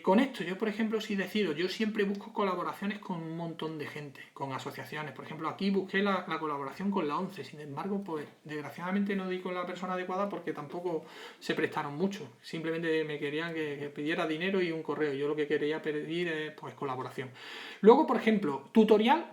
Con esto, yo por ejemplo, si decido, yo siempre busco colaboraciones con un montón de gente, con asociaciones. Por ejemplo, aquí busqué la colaboración con la ONCE, sin embargo, pues desgraciadamente no di con la persona adecuada porque tampoco se prestaron mucho, simplemente me querían que pidiera dinero y un correo. Yo lo que quería pedir es pues colaboración. Luego, por ejemplo, tutorial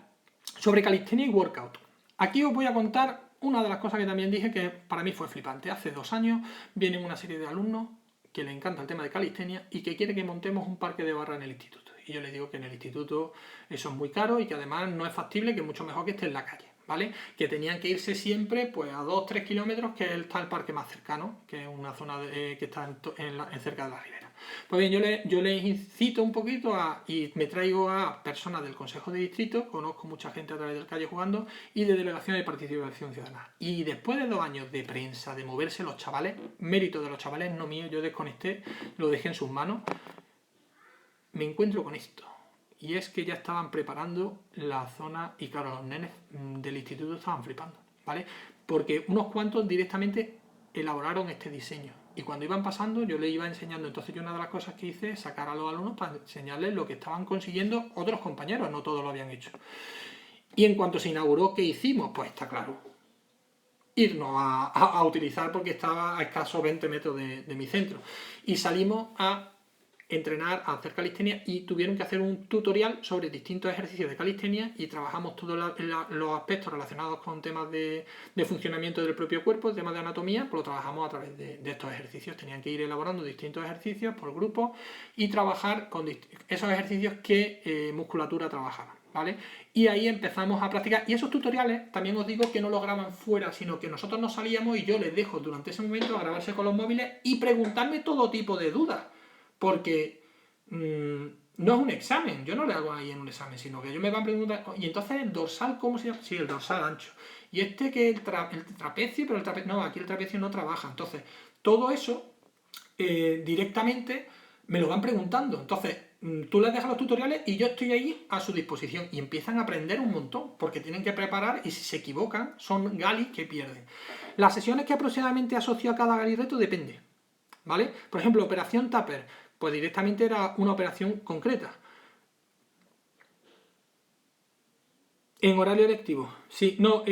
sobre calistenia y workout. Aquí os voy a contar una de las cosas que también dije que para mí fue flipante. Hace 2 años vienen una serie de alumnos que le encanta el tema de calistenia y que quiere que montemos un parque de barra en el instituto. Y yo le digo que en el instituto eso es muy caro y que además no es factible, que es mucho mejor que esté en la calle, ¿vale? Que tenían que irse siempre pues a 2-3 kilómetros, que está el parque más cercano, que es una zona que está cerca de la ribera. Pues bien, yo les incito un poquito y me traigo a personas del Consejo de Distrito, conozco mucha gente a través del Calle Jugando, y de Delegación de Participación Ciudadana. Y después de 2 años de prensa, de moverse los chavales, mérito de los chavales, no mío, yo desconecté, lo dejé en sus manos, me encuentro con esto. Y es que ya estaban preparando la zona, y claro, los nenes del instituto estaban flipando, ¿vale? Porque unos cuantos directamente elaboraron este diseño. Y cuando iban pasando, yo les iba enseñando. Entonces, yo una de las cosas que hice es sacar a los alumnos para enseñarles lo que estaban consiguiendo otros compañeros, no todos lo habían hecho. Y en cuanto se inauguró, ¿qué hicimos? Pues está claro, irnos a utilizar, porque estaba a escasos 20 metros de mi centro. Y salimos a entrenar, a hacer calistenia, y tuvieron que hacer un tutorial sobre distintos ejercicios de calistenia y trabajamos todos los aspectos relacionados con temas de funcionamiento del propio cuerpo, temas de anatomía, pues lo trabajamos a través de estos ejercicios. Tenían que ir elaborando distintos ejercicios por grupos y trabajar con esos ejercicios que musculatura trabajaban, ¿vale? Y ahí empezamos a practicar, y esos tutoriales también os digo que no los graban fuera, sino que nosotros nos salíamos y yo les dejo durante ese momento a grabarse con los móviles y preguntarme todo tipo de dudas. Porque no es un examen, yo no le hago ahí en un examen, sino que ellos me van a preguntar, y entonces el dorsal, ¿cómo se llama? Sí, el dorsal ancho. Y que el trapecio, pero no, aquí el trapecio no trabaja. Entonces, todo eso directamente me lo van preguntando. Entonces, tú les dejas los tutoriales y yo estoy ahí a su disposición, y empiezan a aprender un montón, porque tienen que preparar, y si se equivocan, son galis que pierden. Las sesiones que aproximadamente asocio a cada gali reto depende, ¿vale? Por ejemplo, operación Tupper, pues directamente era una operación concreta. En horario electivo. Sí, no,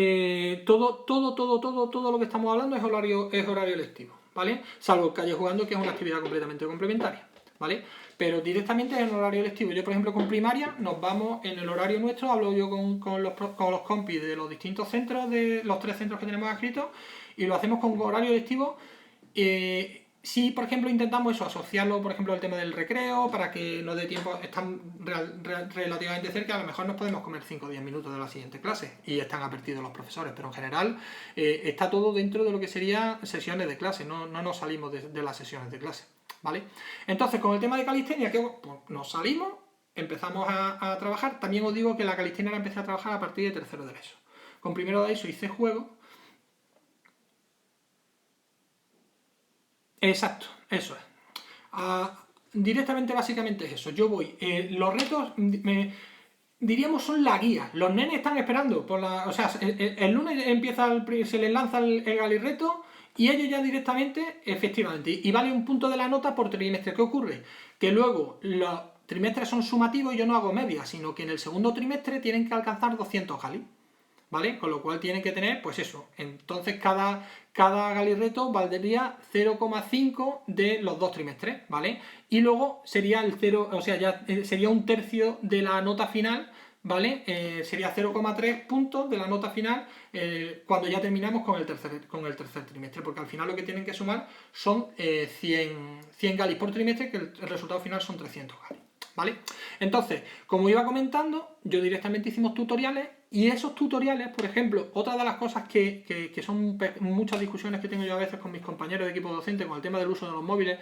todo lo que estamos hablando es horario electivo, ¿vale? Salvo el Calle Jugando, que es una actividad completamente complementaria, ¿vale? Pero directamente es en horario electivo. Yo, por ejemplo, con primaria nos vamos en el horario nuestro, hablo yo con los compis de los distintos centros, de los 3 centros que tenemos adscritos, y lo hacemos con horario electivo. Si, por ejemplo, intentamos eso, asociarlo, por ejemplo, al tema del recreo, para que nos dé tiempo, están relativamente cerca, a lo mejor nos podemos comer 5 o 10 minutos de la siguiente clase y están advertidos los profesores, pero en general está todo dentro de lo que serían sesiones de clase, no nos salimos de las sesiones de clase, ¿vale? Entonces, con el tema de calistenia, pues nos salimos, empezamos a trabajar. También os digo que la calistenia la empecé a trabajar a partir de tercero de ESO. Con primero de ESO hice juego. Exacto, eso es. Directamente, básicamente es eso. Yo voy. Los retos, diríamos, son la guía. Los nenes están esperando. O sea, el lunes se les lanza el galirreto y ellos ya directamente, efectivamente. Y vale un punto de la nota por trimestre. ¿Qué ocurre? Que luego los trimestres son sumativos y yo no hago media, sino que en el segundo trimestre tienen que alcanzar 200 galis. ¿Vale? Con lo cual tienen que tener, pues eso. Entonces cada galirreto valdría 0,5 de los 2 trimestres, ¿vale? Y luego sería el 0, o sea, ya sería un tercio de la nota final, ¿vale? Sería 0,3 puntos de la nota final cuando ya terminamos con el tercer trimestre, porque al final lo que tienen que sumar son 100 galis por trimestre, que el resultado final son 300 galis, ¿vale? Entonces, como iba comentando, yo directamente hicimos tutoriales. Y esos tutoriales, por ejemplo, otra de las cosas que son muchas discusiones que tengo yo a veces con mis compañeros de equipo docente con el tema del uso de los móviles.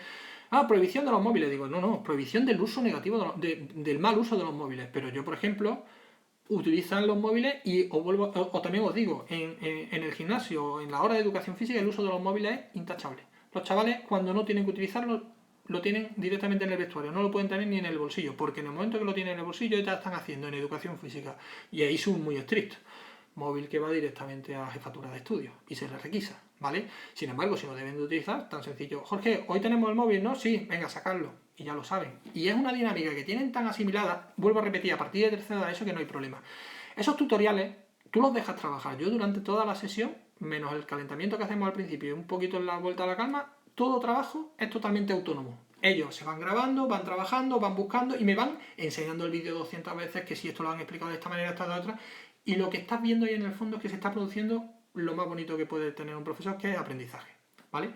Prohibición de los móviles. Digo, no, prohibición del uso negativo, del mal uso de los móviles. Pero yo, por ejemplo, utilizan los móviles y o también os digo, en el gimnasio, en la hora de educación física, el uso de los móviles es intachable. Los chavales, cuando no tienen que utilizarlo, lo tienen directamente en el vestuario, no lo pueden tener ni en el bolsillo, porque en el momento que lo tienen en el bolsillo ya están haciendo en educación física, y ahí son muy estrictos. Móvil que va directamente a jefatura de estudio y se les requisa, ¿vale? Sin embargo, si lo deben de utilizar, tan sencillo. Jorge, hoy tenemos el móvil, ¿no? Sí, venga, sacarlo. Y ya lo saben. Y es una dinámica que tienen tan asimilada, vuelvo a repetir, a partir de tercera de eso que no hay problema. Esos tutoriales, tú los dejas trabajar. Yo durante toda la sesión, menos el calentamiento que hacemos al principio y un poquito en la vuelta a la calma, todo trabajo es totalmente autónomo. Ellos se van grabando, van trabajando, van buscando y me van enseñando el vídeo 200 veces que si esto lo han explicado de esta manera, esta de otra. Y lo que estás viendo ahí en el fondo es que se está produciendo lo más bonito que puede tener un profesor, que es aprendizaje, ¿vale?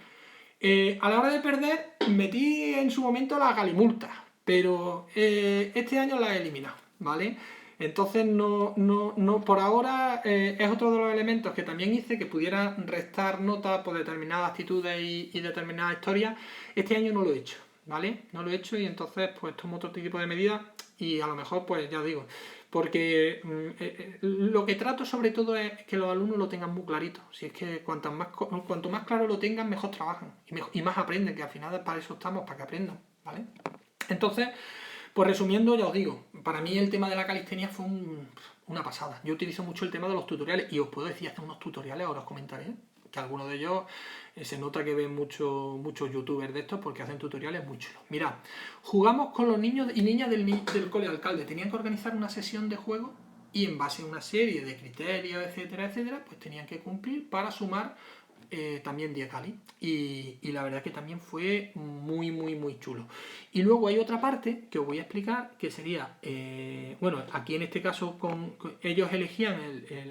A la hora de perder, metí en su momento la galimulta, pero este año la he eliminado, ¿vale? Entonces, no por ahora es otro de los elementos que también hice que pudiera restar nota por determinadas actitudes y determinadas historias. Este año no lo he hecho, ¿vale? No lo he hecho y entonces pues tomo otro tipo de medidas y a lo mejor pues ya digo, porque lo que trato sobre todo es que los alumnos lo tengan muy clarito. Si es que cuanto más claro lo tengan, mejor trabajan y más aprenden, que al final para eso estamos, para que aprendan, ¿vale? Entonces, pues resumiendo, ya os digo, para mí el tema de la calistenia fue una pasada. Yo utilizo mucho el tema de los tutoriales y os puedo decir, hacer unos tutoriales, ahora os comentaré, que algunos de ellos se nota que ven muchos youtubers de estos porque hacen tutoriales muy chulos. Mirad, jugamos con los niños y niñas del cole alcalde. Tenían que organizar una sesión de juego y en base a una serie de criterios, etcétera, etcétera, pues tenían que cumplir para sumar también 10 galis. Y la verdad que también fue muy chulo. Y luego hay otra parte que os voy a explicar, que sería, bueno, aquí en este caso ellos elegían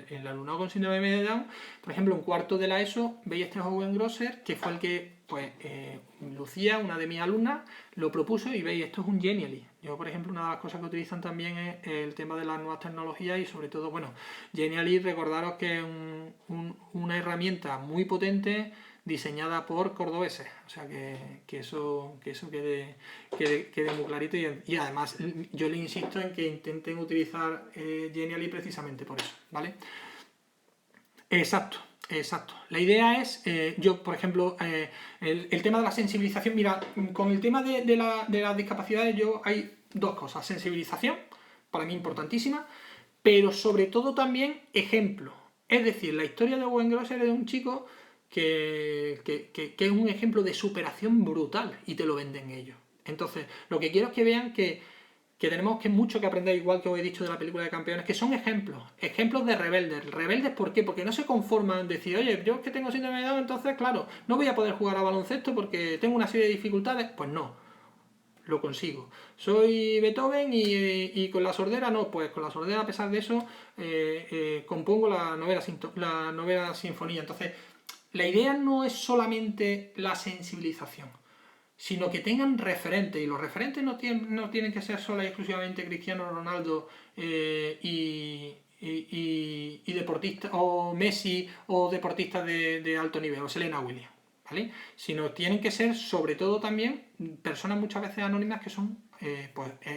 el alumnado con síndrome de Down. Por ejemplo, en cuarto de la ESO veis este Owen Grosser, que fue el que, pues, Lucía, una de mis alumnas, lo propuso y veis, esto es un Genially. Yo, por ejemplo, una de las cosas que utilizan también es el tema de las nuevas tecnologías y sobre todo, bueno, Genially, recordaros que es una herramienta muy potente diseñada por cordobeses, o sea que eso quede muy clarito y además yo le insisto en que intenten utilizar Genially precisamente por eso, ¿vale? Exacto. La idea es, yo por ejemplo, el tema de la sensibilización, mira, con el tema de las discapacidades hay dos cosas, sensibilización, para mí importantísima, pero sobre todo también ejemplo. Es decir, la historia de Owen Grosser es de un chico que es un ejemplo de superación brutal y te lo venden ellos. Entonces, lo que quiero es que vean que tenemos mucho que aprender, igual que os he dicho de la película de Campeones, que son ejemplos de rebeldes. ¿Rebeldes por qué? Porque no se conforman en decir, oye, yo es que tengo síndrome de Down, entonces, claro, no voy a poder jugar a baloncesto porque tengo una serie de dificultades. Pues no, lo consigo. Soy Beethoven y con la sordera no, pues con la sordera, a pesar de eso, compongo la novena sinfonía. Entonces, La idea no es solamente la sensibilización, sino que tengan referentes, y los referentes no tienen que ser solo y exclusivamente Cristiano Ronaldo y deportistas, o Messi, o deportistas de alto nivel, o Serena Williams, ¿vale? Sino tienen que ser sobre todo también personas muchas veces anónimas que son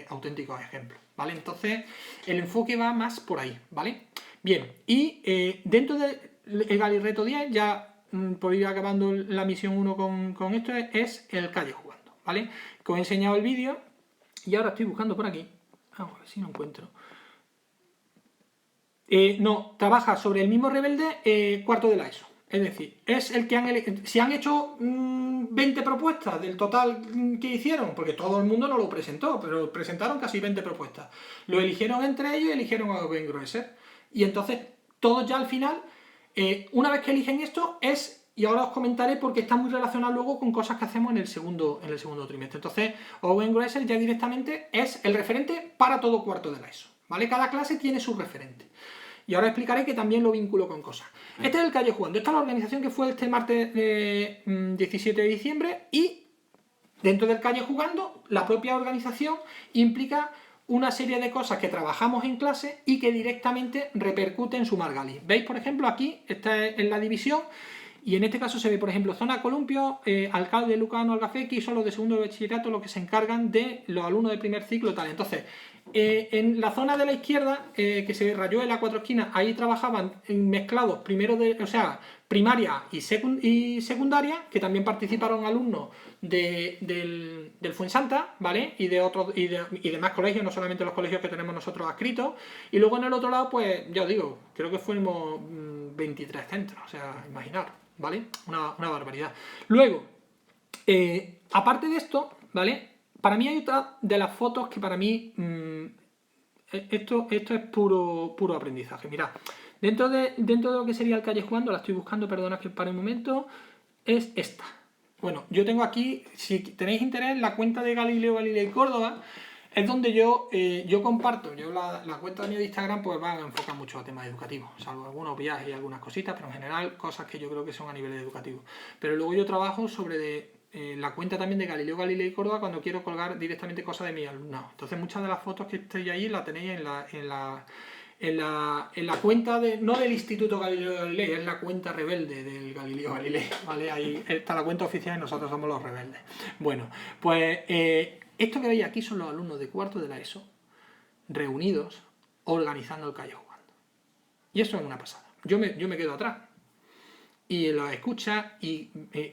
auténticos ejemplos, ¿vale? Entonces el enfoque va más por ahí, ¿vale? Bien, y dentro del Reto 10 ya por ir acabando la misión 1 con esto, es el calle jugando, ¿vale? Que os he enseñado el vídeo y ahora estoy buscando por aquí, vamos a ver si lo encuentro. No, trabaja sobre el mismo rebelde cuarto de la ESO. Es decir, es el que si han hecho 20 propuestas del total que hicieron, porque todo el mundo no lo presentó, pero presentaron casi 20 propuestas. Lo eligieron entre ellos y eligieron a Owen Groeser. Y entonces, todos ya al final, una vez que eligen esto, y ahora os comentaré porque está muy relacionado luego con cosas que hacemos en el segundo trimestre. Entonces, Owen Groeser ya directamente es el referente para todo cuarto de la ESO, ¿vale? Cada clase tiene su referente. Y ahora explicaré que también lo vinculo con cosas. Este es el Calle Jugando. Esta es la organización que fue este martes 17 de diciembre y dentro del Calle Jugando, la propia organización implica una serie de cosas que trabajamos en clase y que directamente repercuten en Sumargali. ¿Veis, por ejemplo, aquí, esta es la división, y en este caso se ve, por ejemplo, zona Columpio, alcalde Lucano Algafequi, son los de segundo de bachillerato los que se encargan de los alumnos de primer ciclo, tal. Entonces, en la zona de la izquierda, que se rayó en las 4 esquinas, ahí trabajaban mezclados primaria y secundaria, que también participaron alumnos del Fuensanta, ¿vale? Y de más colegios, no solamente los colegios que tenemos nosotros adscritos. Y luego en el otro lado, pues, ya os digo, creo que fuimos 23 centros, o sea, imaginaros, ¿vale? Una barbaridad. Luego, aparte de esto, ¿vale? Para mí hay otra de las fotos que para mí esto es puro aprendizaje. Mirad, dentro de lo que sería el Calle Jugando, la estoy buscando, perdonad que pare un momento, es esta. Bueno, yo tengo aquí, si tenéis interés, la cuenta de Galileo Galilei Córdoba, es donde yo comparto, la cuenta mía de Instagram pues va a enfocar mucho a temas educativos, salvo algunos viajes y algunas cositas, pero en general cosas que yo creo que son a nivel educativo. Pero luego yo trabajo sobre la cuenta también de Galileo Galilei Córdoba cuando quiero colgar directamente cosas de mi alumnado. Entonces muchas de las fotos que estoy ahí la tenéis en la cuenta no del Instituto Galileo Galilei, es la cuenta rebelde del Galileo Galilei, ¿vale? Ahí está la cuenta oficial y nosotros somos los rebeldes. Bueno, pues esto que veis aquí son los alumnos de cuarto de la ESO reunidos organizando el Calle Jugando. Y eso es una pasada. Yo me quedo atrás. Y los escucha y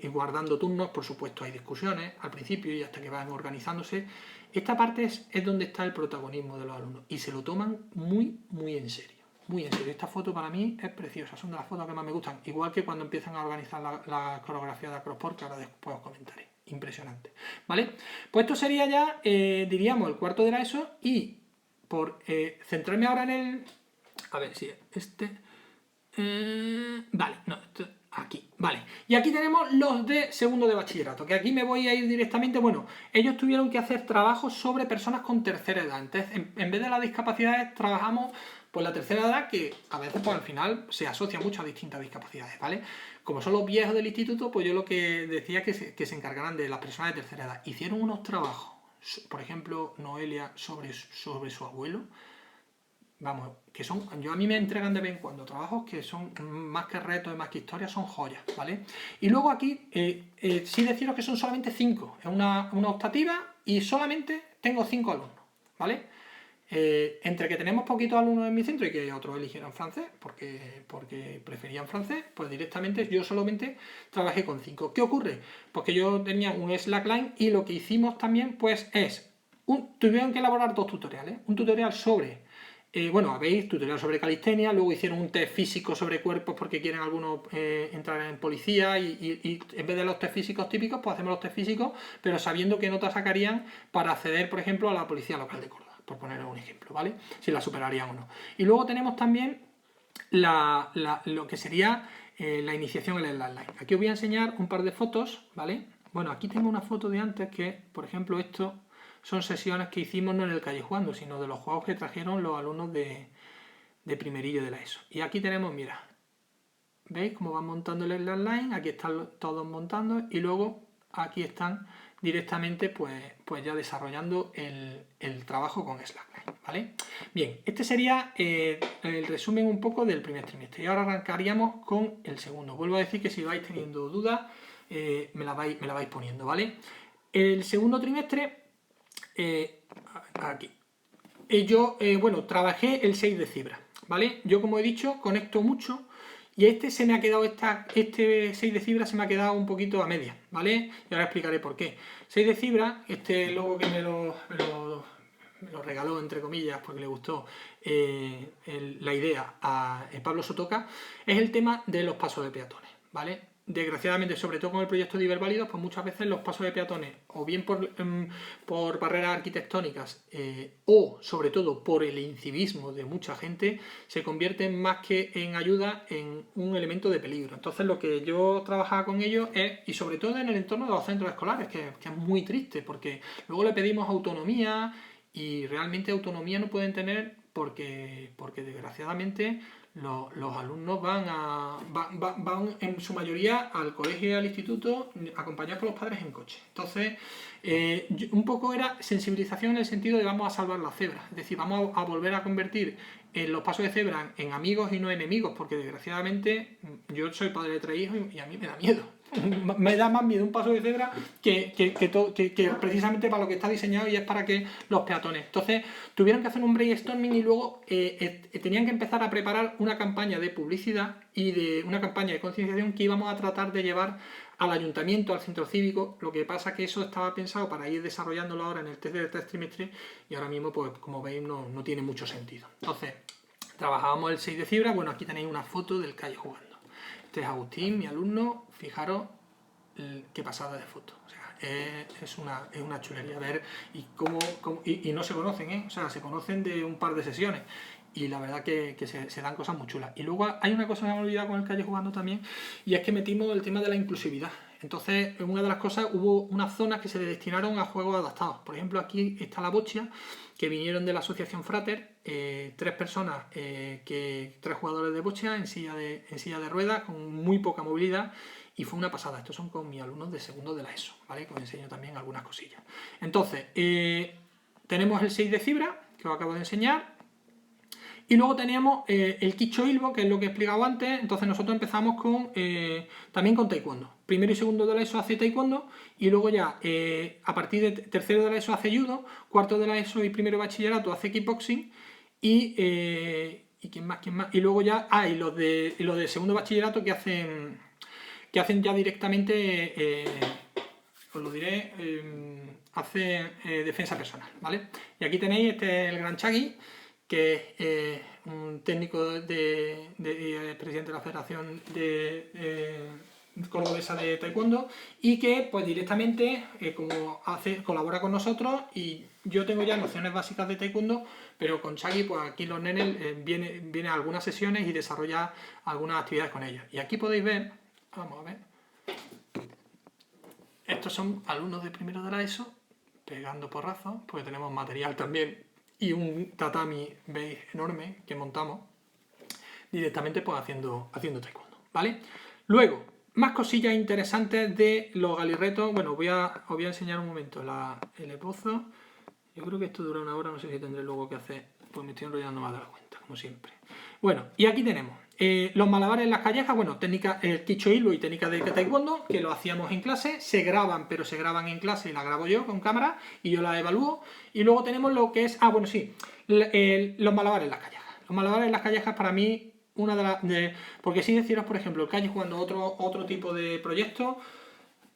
guardando turnos, por supuesto hay discusiones al principio y hasta que van organizándose. Esta parte es donde está el protagonismo de los alumnos y se lo toman muy, muy en serio. Muy en serio. Esta foto para mí es preciosa, son de las fotos que más me gustan. Igual que cuando empiezan a organizar la coreografía de Acrosport, que ahora después os comentaré. Impresionante. ¿Vale? Pues esto sería ya, diríamos, el cuarto de la ESO y por centrarme ahora en el... A ver si vale, no, aquí, vale. Y aquí tenemos los de segundo de bachillerato, que aquí me voy a ir directamente. Bueno, ellos tuvieron que hacer trabajos sobre personas con tercera edad. Entonces, en vez de las discapacidades, trabajamos por la tercera edad, que a veces pues al final se asocia mucho a distintas discapacidades, ¿vale? Como son los viejos del instituto, pues yo lo que decía que se encargarán de las personas de tercera edad. Hicieron unos trabajos, por ejemplo, Noelia sobre su abuelo. Vamos, que son, a mí me entregan de vez en cuando trabajos que son más que retos y más que historias, son joyas, ¿vale? Y luego aquí, sí deciros que son solamente 5, es una optativa y solamente tengo 5 alumnos, ¿vale? Entre que tenemos poquitos alumnos en mi centro y que otros eligieron francés porque preferían francés, pues directamente yo solamente trabajé con 5. ¿Qué ocurre? Pues que yo tenía un slackline y lo que hicimos también pues tuvieron que elaborar 2 tutoriales. Un tutorial sobre... bueno, habéis tutorial sobre calistenia, luego hicieron un test físico sobre cuerpos porque quieren algunos entrar en policía y en vez de los test físicos típicos, pues hacemos los test físicos, pero sabiendo qué notas sacarían para acceder, por ejemplo, a la policía local de Córdoba, por poner un ejemplo, ¿vale? Si la superarían o no. Y luego tenemos también lo que sería la iniciación en el slackline. Aquí os voy a enseñar un par de fotos, ¿vale? Bueno, aquí tengo una foto de antes que, por ejemplo, esto... son sesiones que hicimos no en el Calle Jugando, sino de los juegos que trajeron los alumnos de primerillo de la ESO. Y aquí tenemos, mira, ¿Veis cómo van montando el slackline? Aquí están todos montando y luego aquí están directamente pues ya desarrollando el trabajo con slackline, ¿vale? Bien, este sería el resumen un poco del primer trimestre y ahora arrancaríamos con el segundo. Vuelvo a decir que si vais teniendo dudas me la vais poniendo, ¿vale? El segundo trimestre, aquí, bueno, trabajé el 6 de cifra, ¿vale? Yo, como he dicho, conecto mucho y este se me ha quedado, este 6 de fibra se me ha quedado un poquito a media, ¿vale? Y ahora explicaré por qué. 6 de fibra, este logo que me lo regaló, entre comillas, porque le gustó la idea a Pablo Sotoca, es el tema de los pasos de peatones, ¿vale? Desgraciadamente, sobre todo con el proyecto de Iberválidos, pues muchas veces los pasos de peatones, o bien por barreras arquitectónicas, o sobre todo por el incivismo de mucha gente, se convierten más que en ayuda en un elemento de peligro. Entonces lo que yo trabajaba con ellos es, y sobre todo en el entorno de los centros escolares, que es muy triste, porque luego le pedimos autonomía y realmente autonomía no pueden tener porque desgraciadamente los alumnos van en su mayoría al colegio y al instituto acompañados por los padres en coche. Entonces, un poco era sensibilización en el sentido de vamos a salvar la cebra. Es decir, vamos a volver a convertir los pasos de cebra en amigos y no enemigos, porque desgraciadamente yo soy padre de 3 hijos y a mí me da miedo. Me da más miedo un paso de cebra que precisamente para lo que está diseñado y es para que los peatones. Entonces tuvieron que hacer un brainstorming y luego tenían que empezar a preparar una campaña de publicidad y de una campaña de concienciación que íbamos a tratar de llevar al ayuntamiento, al centro cívico. Lo que pasa es que eso estaba pensado para ir desarrollándolo ahora en el tercer trimestre y ahora mismo, pues como veis, no tiene mucho sentido. Entonces, trabajábamos el 6 de fibra. Bueno, aquí tenéis una foto del Calle jugando. Este es Agustín, mi alumno. Fijaros qué pasada de foto. O sea, es una chulería ver y no se conocen, ¿eh? O sea, se conocen de un par de sesiones y la verdad que se dan cosas muy chulas. Y luego hay una cosa que me he olvidado con el Calle jugando también, y es que metimos el tema de la inclusividad. Entonces, en una de las cosas hubo unas zonas que se le destinaron a juegos adaptados. Por ejemplo, aquí está la bocha, que vinieron de la asociación Frater, 3 personas, 3 jugadores de bocha en silla de ruedas, con muy poca movilidad, y fue una pasada. Estos son con mis alumnos de segundo de la ESO, ¿vale? Que os enseño también algunas cosillas. Entonces, tenemos el 6 de fibra, que os acabo de enseñar, y luego teníamos el Kicho Ilbo, que es lo que he explicado antes. Entonces nosotros empezamos también con taekwondo. Primero y segundo de la ESO hace taekwondo, y luego ya a partir de tercero de la ESO hace judo, cuarto de la ESO y primero de bachillerato hace kickboxing, y ¿quién más? Y luego ya hay los de segundo bachillerato que hacen ya directamente, os lo diré, hacen defensa personal, ¿vale? Y aquí tenéis, este es el Gran Chagui, que es un técnico presidente de la Federación Cordobesa de Taekwondo, y que pues directamente colabora con nosotros, y yo tengo ya nociones básicas de Taekwondo, pero con Chagui pues aquí los nenes viene a algunas sesiones y desarrolla algunas actividades con ellos. Y aquí podéis ver, vamos a ver, estos son alumnos de primero de la ESO pegando porrazos, porque tenemos material también y un tatami, veis, enorme que montamos directamente pues haciendo taekwondo, ¿vale? Luego, más cosillas interesantes de los galirretos. Bueno, os voy a enseñar un momento el esbozo. Yo creo que esto dura 1 hora, no sé si tendré luego que hacer, pues me estoy enrollando más de la cuenta, como siempre. Bueno, y aquí tenemos los malabares en las callejas, bueno, técnica, el Kicho Ilbo y técnica de taekwondo, que lo hacíamos en clase, se graban, pero se graban en clase y la grabo yo con cámara y yo la evalúo. Y luego tenemos lo que es, bueno, sí, los malabares en las callejas. Los malabares en las callejas para mí, porque si deciros, por ejemplo, el Calle jugando otro tipo de proyectos,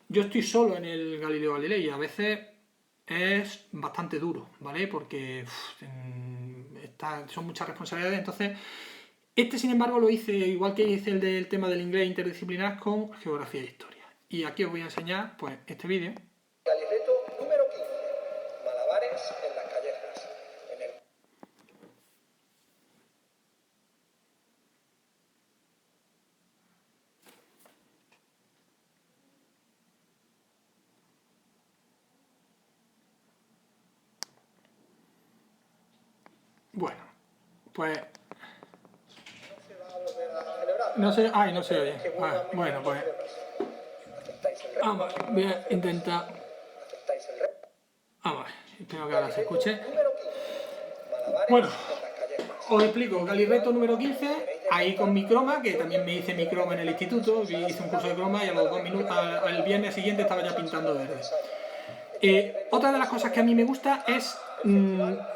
yo estoy solo en el Galileo Galilei y a veces es bastante duro, ¿vale? Porque son muchas responsabilidades. Entonces, sin embargo, lo hice, igual que hice el del tema del inglés interdisciplinar, con geografía e historia. Y aquí os voy a enseñar, pues, este vídeo. Galirreto número 15. Malabares en las callejas. Bueno, pues... No se va a volver a celebrar. No se, ay, no se oye. que vuelvan Ah, bueno, pues ¿Aceptáis el reto? vamos, voy a intentar. ¿Aceptáis el reto? Vamos, espero que ahora se escuche. Número 15. Malabares Bueno, en las callejas. os explico, Galirreto número 15, ahí con mi croma, que también me hice mi croma en el instituto, hice un curso de croma y a los 2 minutos, al viernes siguiente estaba ya pintando verde. Otra de las cosas que a mí me gusta es,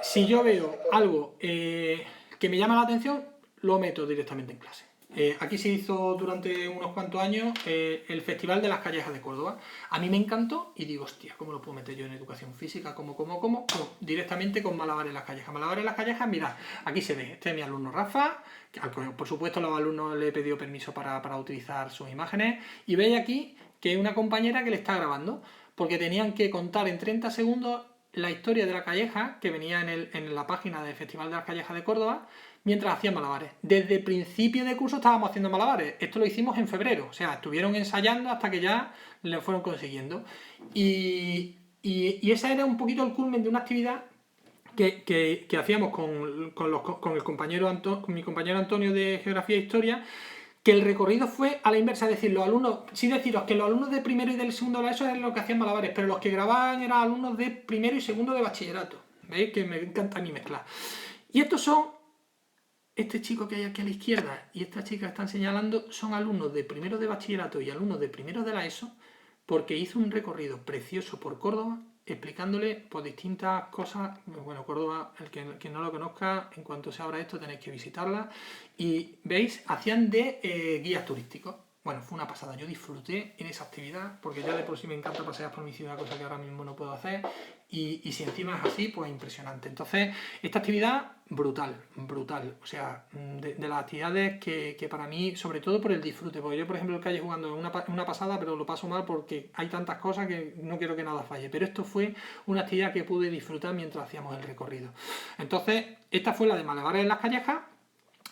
si yo veo algo que me llama la atención, lo meto directamente en clase. Aquí se hizo durante unos cuantos años el Festival de las Callejas de Córdoba. A mí me encantó y digo, hostia, ¿cómo lo puedo meter yo en educación física? ¿Cómo? Pues, directamente con Malabares en las Callejas. Malabares en las Callejas, mirad, aquí se ve, este es mi alumno Rafa, que por supuesto los alumnos le he pedido permiso para utilizar sus imágenes, y veis aquí que hay una compañera que le está grabando, porque tenían que contar en 30 segundos la historia de la calleja, que venía en la página del Festival de las Callejas de Córdoba, mientras hacían malabares. Desde el principio de curso estábamos haciendo malabares. Esto lo hicimos en febrero. O sea, estuvieron ensayando hasta que ya lo fueron consiguiendo. Y ese era un poquito el culmen de una actividad que hacíamos con mi compañero Antonio de Geografía e Historia, que el recorrido fue a la inversa, es decir, los alumnos, sí deciros que los alumnos de primero y del segundo de la ESO eran los que hacían malabares, pero los que grababan eran alumnos de primero y segundo de bachillerato. ¿Veis? Que me encanta a mí mezclar. Y estos son, este chico que hay aquí a la izquierda y esta chica que están señalando, son alumnos de primero de bachillerato y alumnos de primero de la ESO, porque hizo un recorrido precioso por Córdoba, explicándole por distintas cosas. Bueno, Córdoba, el que no lo conozca, en cuanto se abra esto tenéis que visitarla. Y veis, hacían de guías turísticos. Bueno, fue una pasada, yo disfruté en esa actividad, porque ya de por sí me encanta pasear por mi ciudad, cosa que ahora mismo no puedo hacer, y si encima es así, pues impresionante. Entonces, esta actividad, brutal, o sea, de las actividades que para mí, sobre todo por el disfrute, porque yo, por ejemplo, el calle jugando es una pasada, pero lo paso mal porque hay tantas cosas que no quiero que nada falle, pero esto fue una actividad que pude disfrutar mientras hacíamos el recorrido. Entonces, esta fue la de Malabares en las Callejas,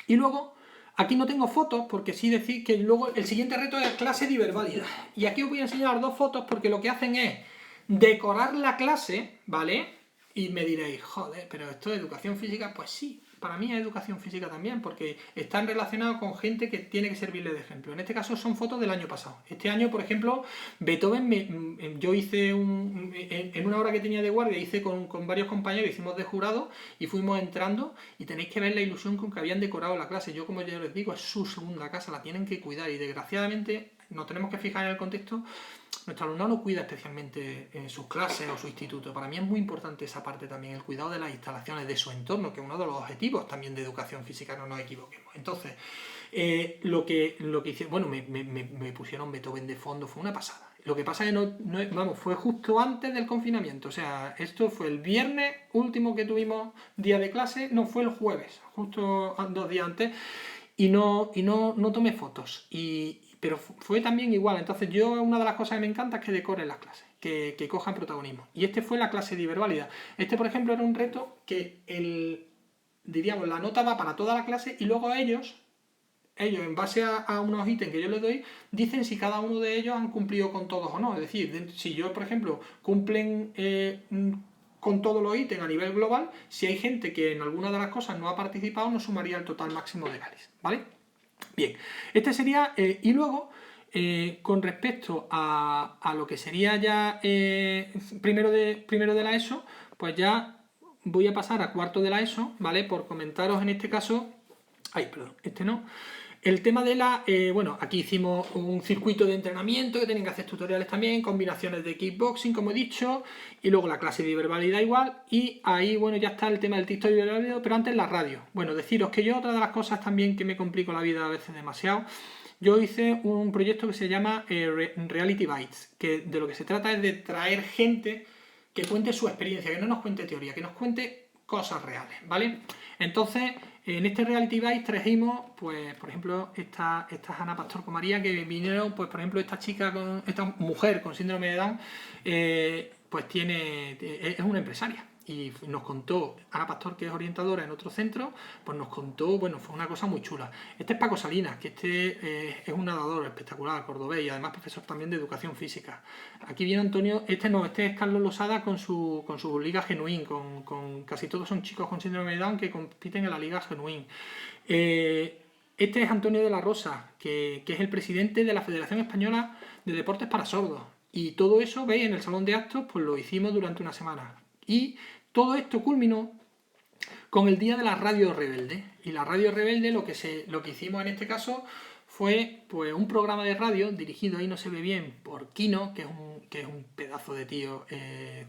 y luego aquí no tengo fotos porque sí decir que luego el siguiente reto es clase de Iberválida. Y aquí os voy a enseñar dos fotos porque lo que hacen es decorar la clase, ¿vale? Y me diréis, joder, pero esto es educación física. Pues sí, para mí es educación física también, porque están relacionados con gente que tiene que servirle de ejemplo. En este caso son fotos del año pasado. Este año, por ejemplo, Beethoven, yo hice en una hora que tenía de guardia, hice con varios compañeros, hicimos de jurado y fuimos entrando y tenéis que ver la ilusión con que habían decorado la clase. Yo, como ya les digo, es su segunda casa, la tienen que cuidar y desgraciadamente nos tenemos que fijar en el contexto. Nuestro alumnado no cuida especialmente en sus clases o su instituto. Para mí es muy importante esa parte también, el cuidado de las instalaciones, de su entorno, que es uno de los objetivos también de educación física, no nos equivoquemos. Entonces, lo que hice, bueno, me pusieron Beethoven de fondo, fue una pasada. Lo que pasa es que fue justo antes del confinamiento, o sea, esto fue el viernes último que tuvimos día de clase, no fue el jueves, justo 2 días antes, y no tomé fotos. Pero fue también igual. Entonces yo, una de las cosas que me encanta es que decoren las clases, que cojan protagonismo. Y este fue la clase de Iberválida. Este, por ejemplo, era un reto que diríamos, la nota va para toda la clase y luego ellos en base a unos ítems que yo les doy, dicen si cada uno de ellos han cumplido con todos o no. Es decir, si yo, por ejemplo, cumplen con todos los ítems a nivel global, si hay gente que en alguna de las cosas no ha participado, no sumaría el total máximo de GALIS, ¿vale? Bien, este sería, y luego, con respecto a lo que sería ya primero de la ESO, pues ya voy a pasar a cuarto de la ESO, ¿vale? Por comentaros en este caso, este no. El tema de bueno, aquí hicimos un circuito de entrenamiento que tienen que hacer tutoriales también, combinaciones de kickboxing, como he dicho, y luego la clase de Iberválida igual, y ahí, bueno, ya está el tema del TikTok y Iberválida, pero antes la radio. Bueno, deciros que yo, otra de las cosas también que me complico la vida a veces demasiado, yo hice un proyecto que se llama Reality Bites, que de lo que se trata es de traer gente que cuente su experiencia, que no nos cuente teoría, que nos cuente cosas reales, ¿vale? Entonces, en este Reality Bites trajimos, pues, por ejemplo, esta Ana Pastor con María, que vinieron, pues, por ejemplo, esta mujer con síndrome de Down, pues es una empresaria. Y nos contó, Ana Pastor, que es orientadora en otro centro, pues nos contó, bueno, fue una cosa muy chula. Este es Paco Salinas, que es un nadador espectacular, cordobés, y además profesor también de educación física. Aquí viene Antonio, este es Carlos Losada con su liga Genuín, casi todos son chicos con síndrome de Down que compiten en la liga Genuín. Este es Antonio de la Rosa, que es el presidente de la Federación Española de Deportes para Sordos. Y todo eso, veis, en el salón de actos, pues lo hicimos durante una semana. Y todo esto culminó con el Día de la Radio Rebelde. Y la Radio Rebelde lo que hicimos en este caso fue pues un programa de radio dirigido, ahí no se ve bien, por Kino, que es un pedazo de tío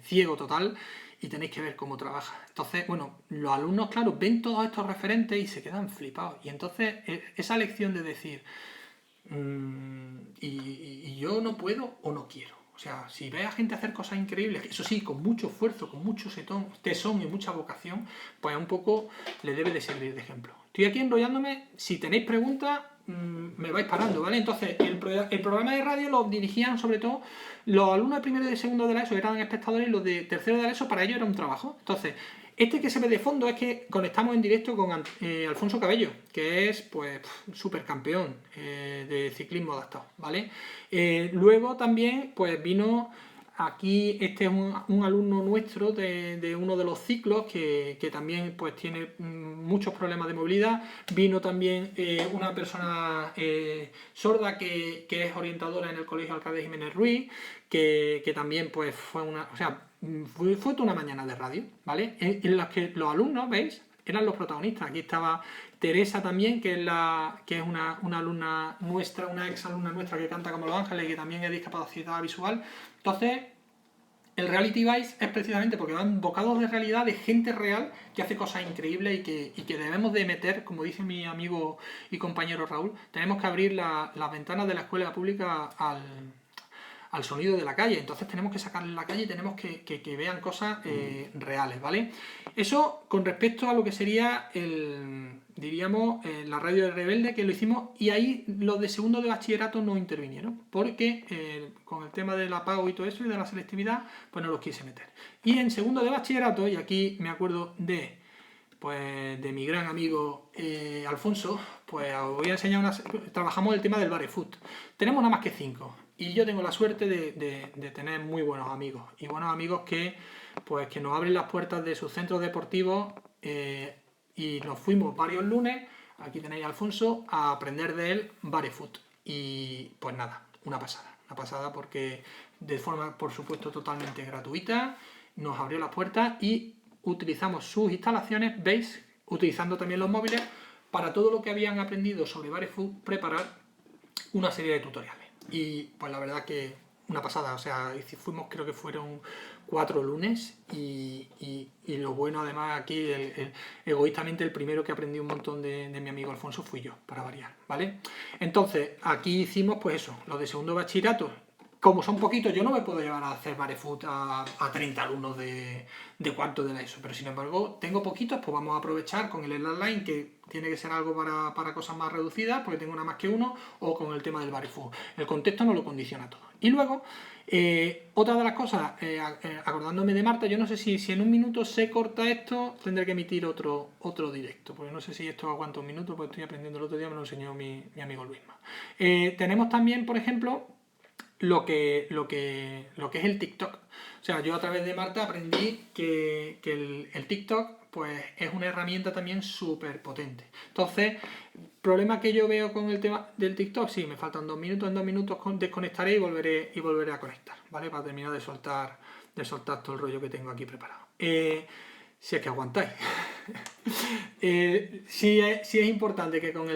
ciego total, y tenéis que ver cómo trabaja. Entonces, bueno, los alumnos, claro, ven todos estos referentes y se quedan flipados. Y entonces esa lección de decir, y yo no puedo o no quiero. O sea, si ves a gente hacer cosas increíbles, eso sí, con mucho esfuerzo, con mucho tesón y mucha vocación, pues un poco le debe de servir de ejemplo. Estoy aquí enrollándome, si tenéis preguntas, me vais parando, ¿vale? Entonces, el programa de radio lo dirigían sobre todo los alumnos de primero y de segundo de la ESO, eran espectadores, y los de tercero de la ESO para ellos era un trabajo. Entonces, este que se ve de fondo es que conectamos en directo con Alfonso Cabello, que es pues supercampeón de ciclismo adaptado, ¿vale? Luego también pues vino aquí, este es un alumno nuestro de uno de los ciclos que también pues tiene muchos problemas de movilidad. Vino también una persona sorda que es orientadora en el Colegio Alcalde Jiménez Ruiz, que también pues fue fue toda una mañana de radio, ¿vale? En las que los alumnos, ¿veis? Eran los protagonistas. Aquí estaba Teresa también, que es una alumna nuestra, una ex alumna nuestra que canta como Los Ángeles y que también es discapacitada visual. Entonces, el Reality Vice es precisamente porque van bocados de realidad de gente real que hace cosas increíbles y que debemos de meter, como dice mi amigo y compañero Raúl, tenemos que abrir las ventanas de la escuela pública al sonido de la calle. Entonces tenemos que sacarle la calle y tenemos que vean cosas reales, ¿vale? Eso con respecto a lo que sería diríamos, la radio de Rebelde, que lo hicimos, y ahí los de segundo de bachillerato no intervinieron, porque con el tema del apago y todo eso y de la selectividad, pues no los quise meter. Y en segundo de bachillerato, y aquí me acuerdo de mi gran amigo Alfonso, pues os voy a enseñar trabajamos el tema del barefoot. Tenemos nada más que 5. Y yo tengo la suerte de tener muy buenos amigos. Y buenos amigos que nos abren las puertas de sus centros deportivos. Y nos fuimos varios lunes, aquí tenéis a Alfonso, a aprender de él barefoot. Y pues nada, una pasada porque de forma, por supuesto, totalmente gratuita, nos abrió las puertas y utilizamos sus instalaciones, veis, utilizando también los móviles, para todo lo que habían aprendido sobre barefoot, preparar una serie de tutoriales. Y pues la verdad que una pasada, o sea, fuimos, creo que fueron 4 lunes y lo bueno además aquí, egoístamente el primero que aprendí un montón de mi amigo Alfonso fui yo, para variar, ¿vale? Entonces, aquí hicimos pues eso, los de segundo bachillerato. Como son poquitos, yo no me puedo llevar a hacer barefoot a 30 alumnos de cuarto de la ESO, pero sin embargo tengo poquitos, pues vamos a aprovechar con el online, que tiene que ser algo para cosas más reducidas, porque tengo nada más que uno, o con el tema del barefoot. El contexto no lo condiciona todo. Y luego, otra de las cosas, acordándome de Marta, yo no sé si en un minuto se corta esto, tendré que emitir otro directo, porque no sé si esto aguanta un minuto, porque estoy aprendiendo el otro día, me lo enseñó mi amigo Luisma. Tenemos también, por ejemplo, lo que es el TikTok. O sea, yo a través de Marta aprendí que el TikTok pues es una herramienta también súper potente. Entonces, problema que yo veo con el tema del TikTok, sí, me faltan 2 minutos, en 2 minutos desconectaré y volveré a conectar, ¿vale? Para terminar de soltar todo el rollo que tengo aquí preparado. Si es que aguantáis. Sí es importante que con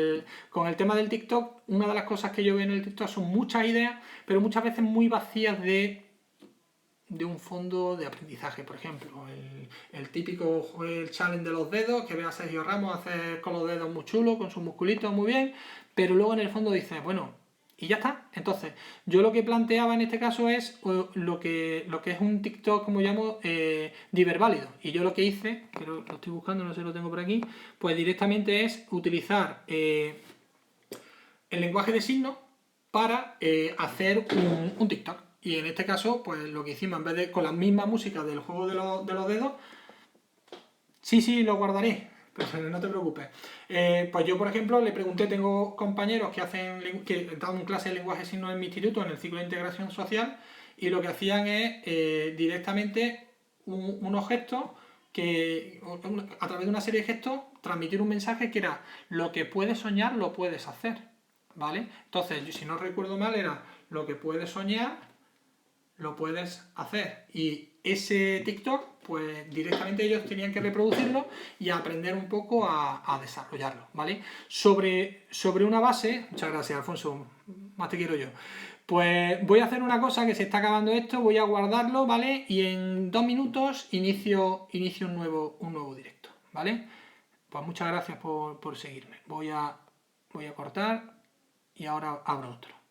el tema del TikTok, una de las cosas que yo veo en el TikTok son muchas ideas, pero muchas veces muy vacías de un fondo de aprendizaje. Por ejemplo, el típico el challenge de los dedos, que ve a Sergio Ramos hacer con los dedos muy chulo, con sus musculitos muy bien, pero luego en el fondo dice, bueno, y ya está. Entonces, yo lo que planteaba en este caso es lo que es un TikTok, como llamo, diverválido. Y yo lo que hice, que lo estoy buscando, no sé si lo tengo por aquí, pues directamente es utilizar el lenguaje de signos para hacer un TikTok. Y en este caso, pues lo que hicimos, en vez de con la misma música del juego de los dedos, sí, lo guardaré, pero no te preocupes. Pues yo, por ejemplo, le pregunté, tengo compañeros que dan clase de lenguaje de signos en mi instituto, en el ciclo de integración social, y lo que hacían es directamente unos gestos a través de una serie de gestos, transmitir un mensaje que era: lo que puedes soñar, lo puedes hacer, ¿vale? Entonces, si no recuerdo mal, era: lo que puedes soñar, lo puedes hacer. Y ese TikTok, pues directamente ellos tenían que reproducirlo y aprender un poco a desarrollarlo, ¿vale? Sobre una base, muchas gracias, Alfonso, más te quiero yo. Pues voy a hacer una cosa, que se está acabando esto, voy a guardarlo, ¿vale? Y en 2 minutos inicio un nuevo directo, ¿vale? Pues muchas gracias por seguirme. Voy a cortar y ahora abro otro.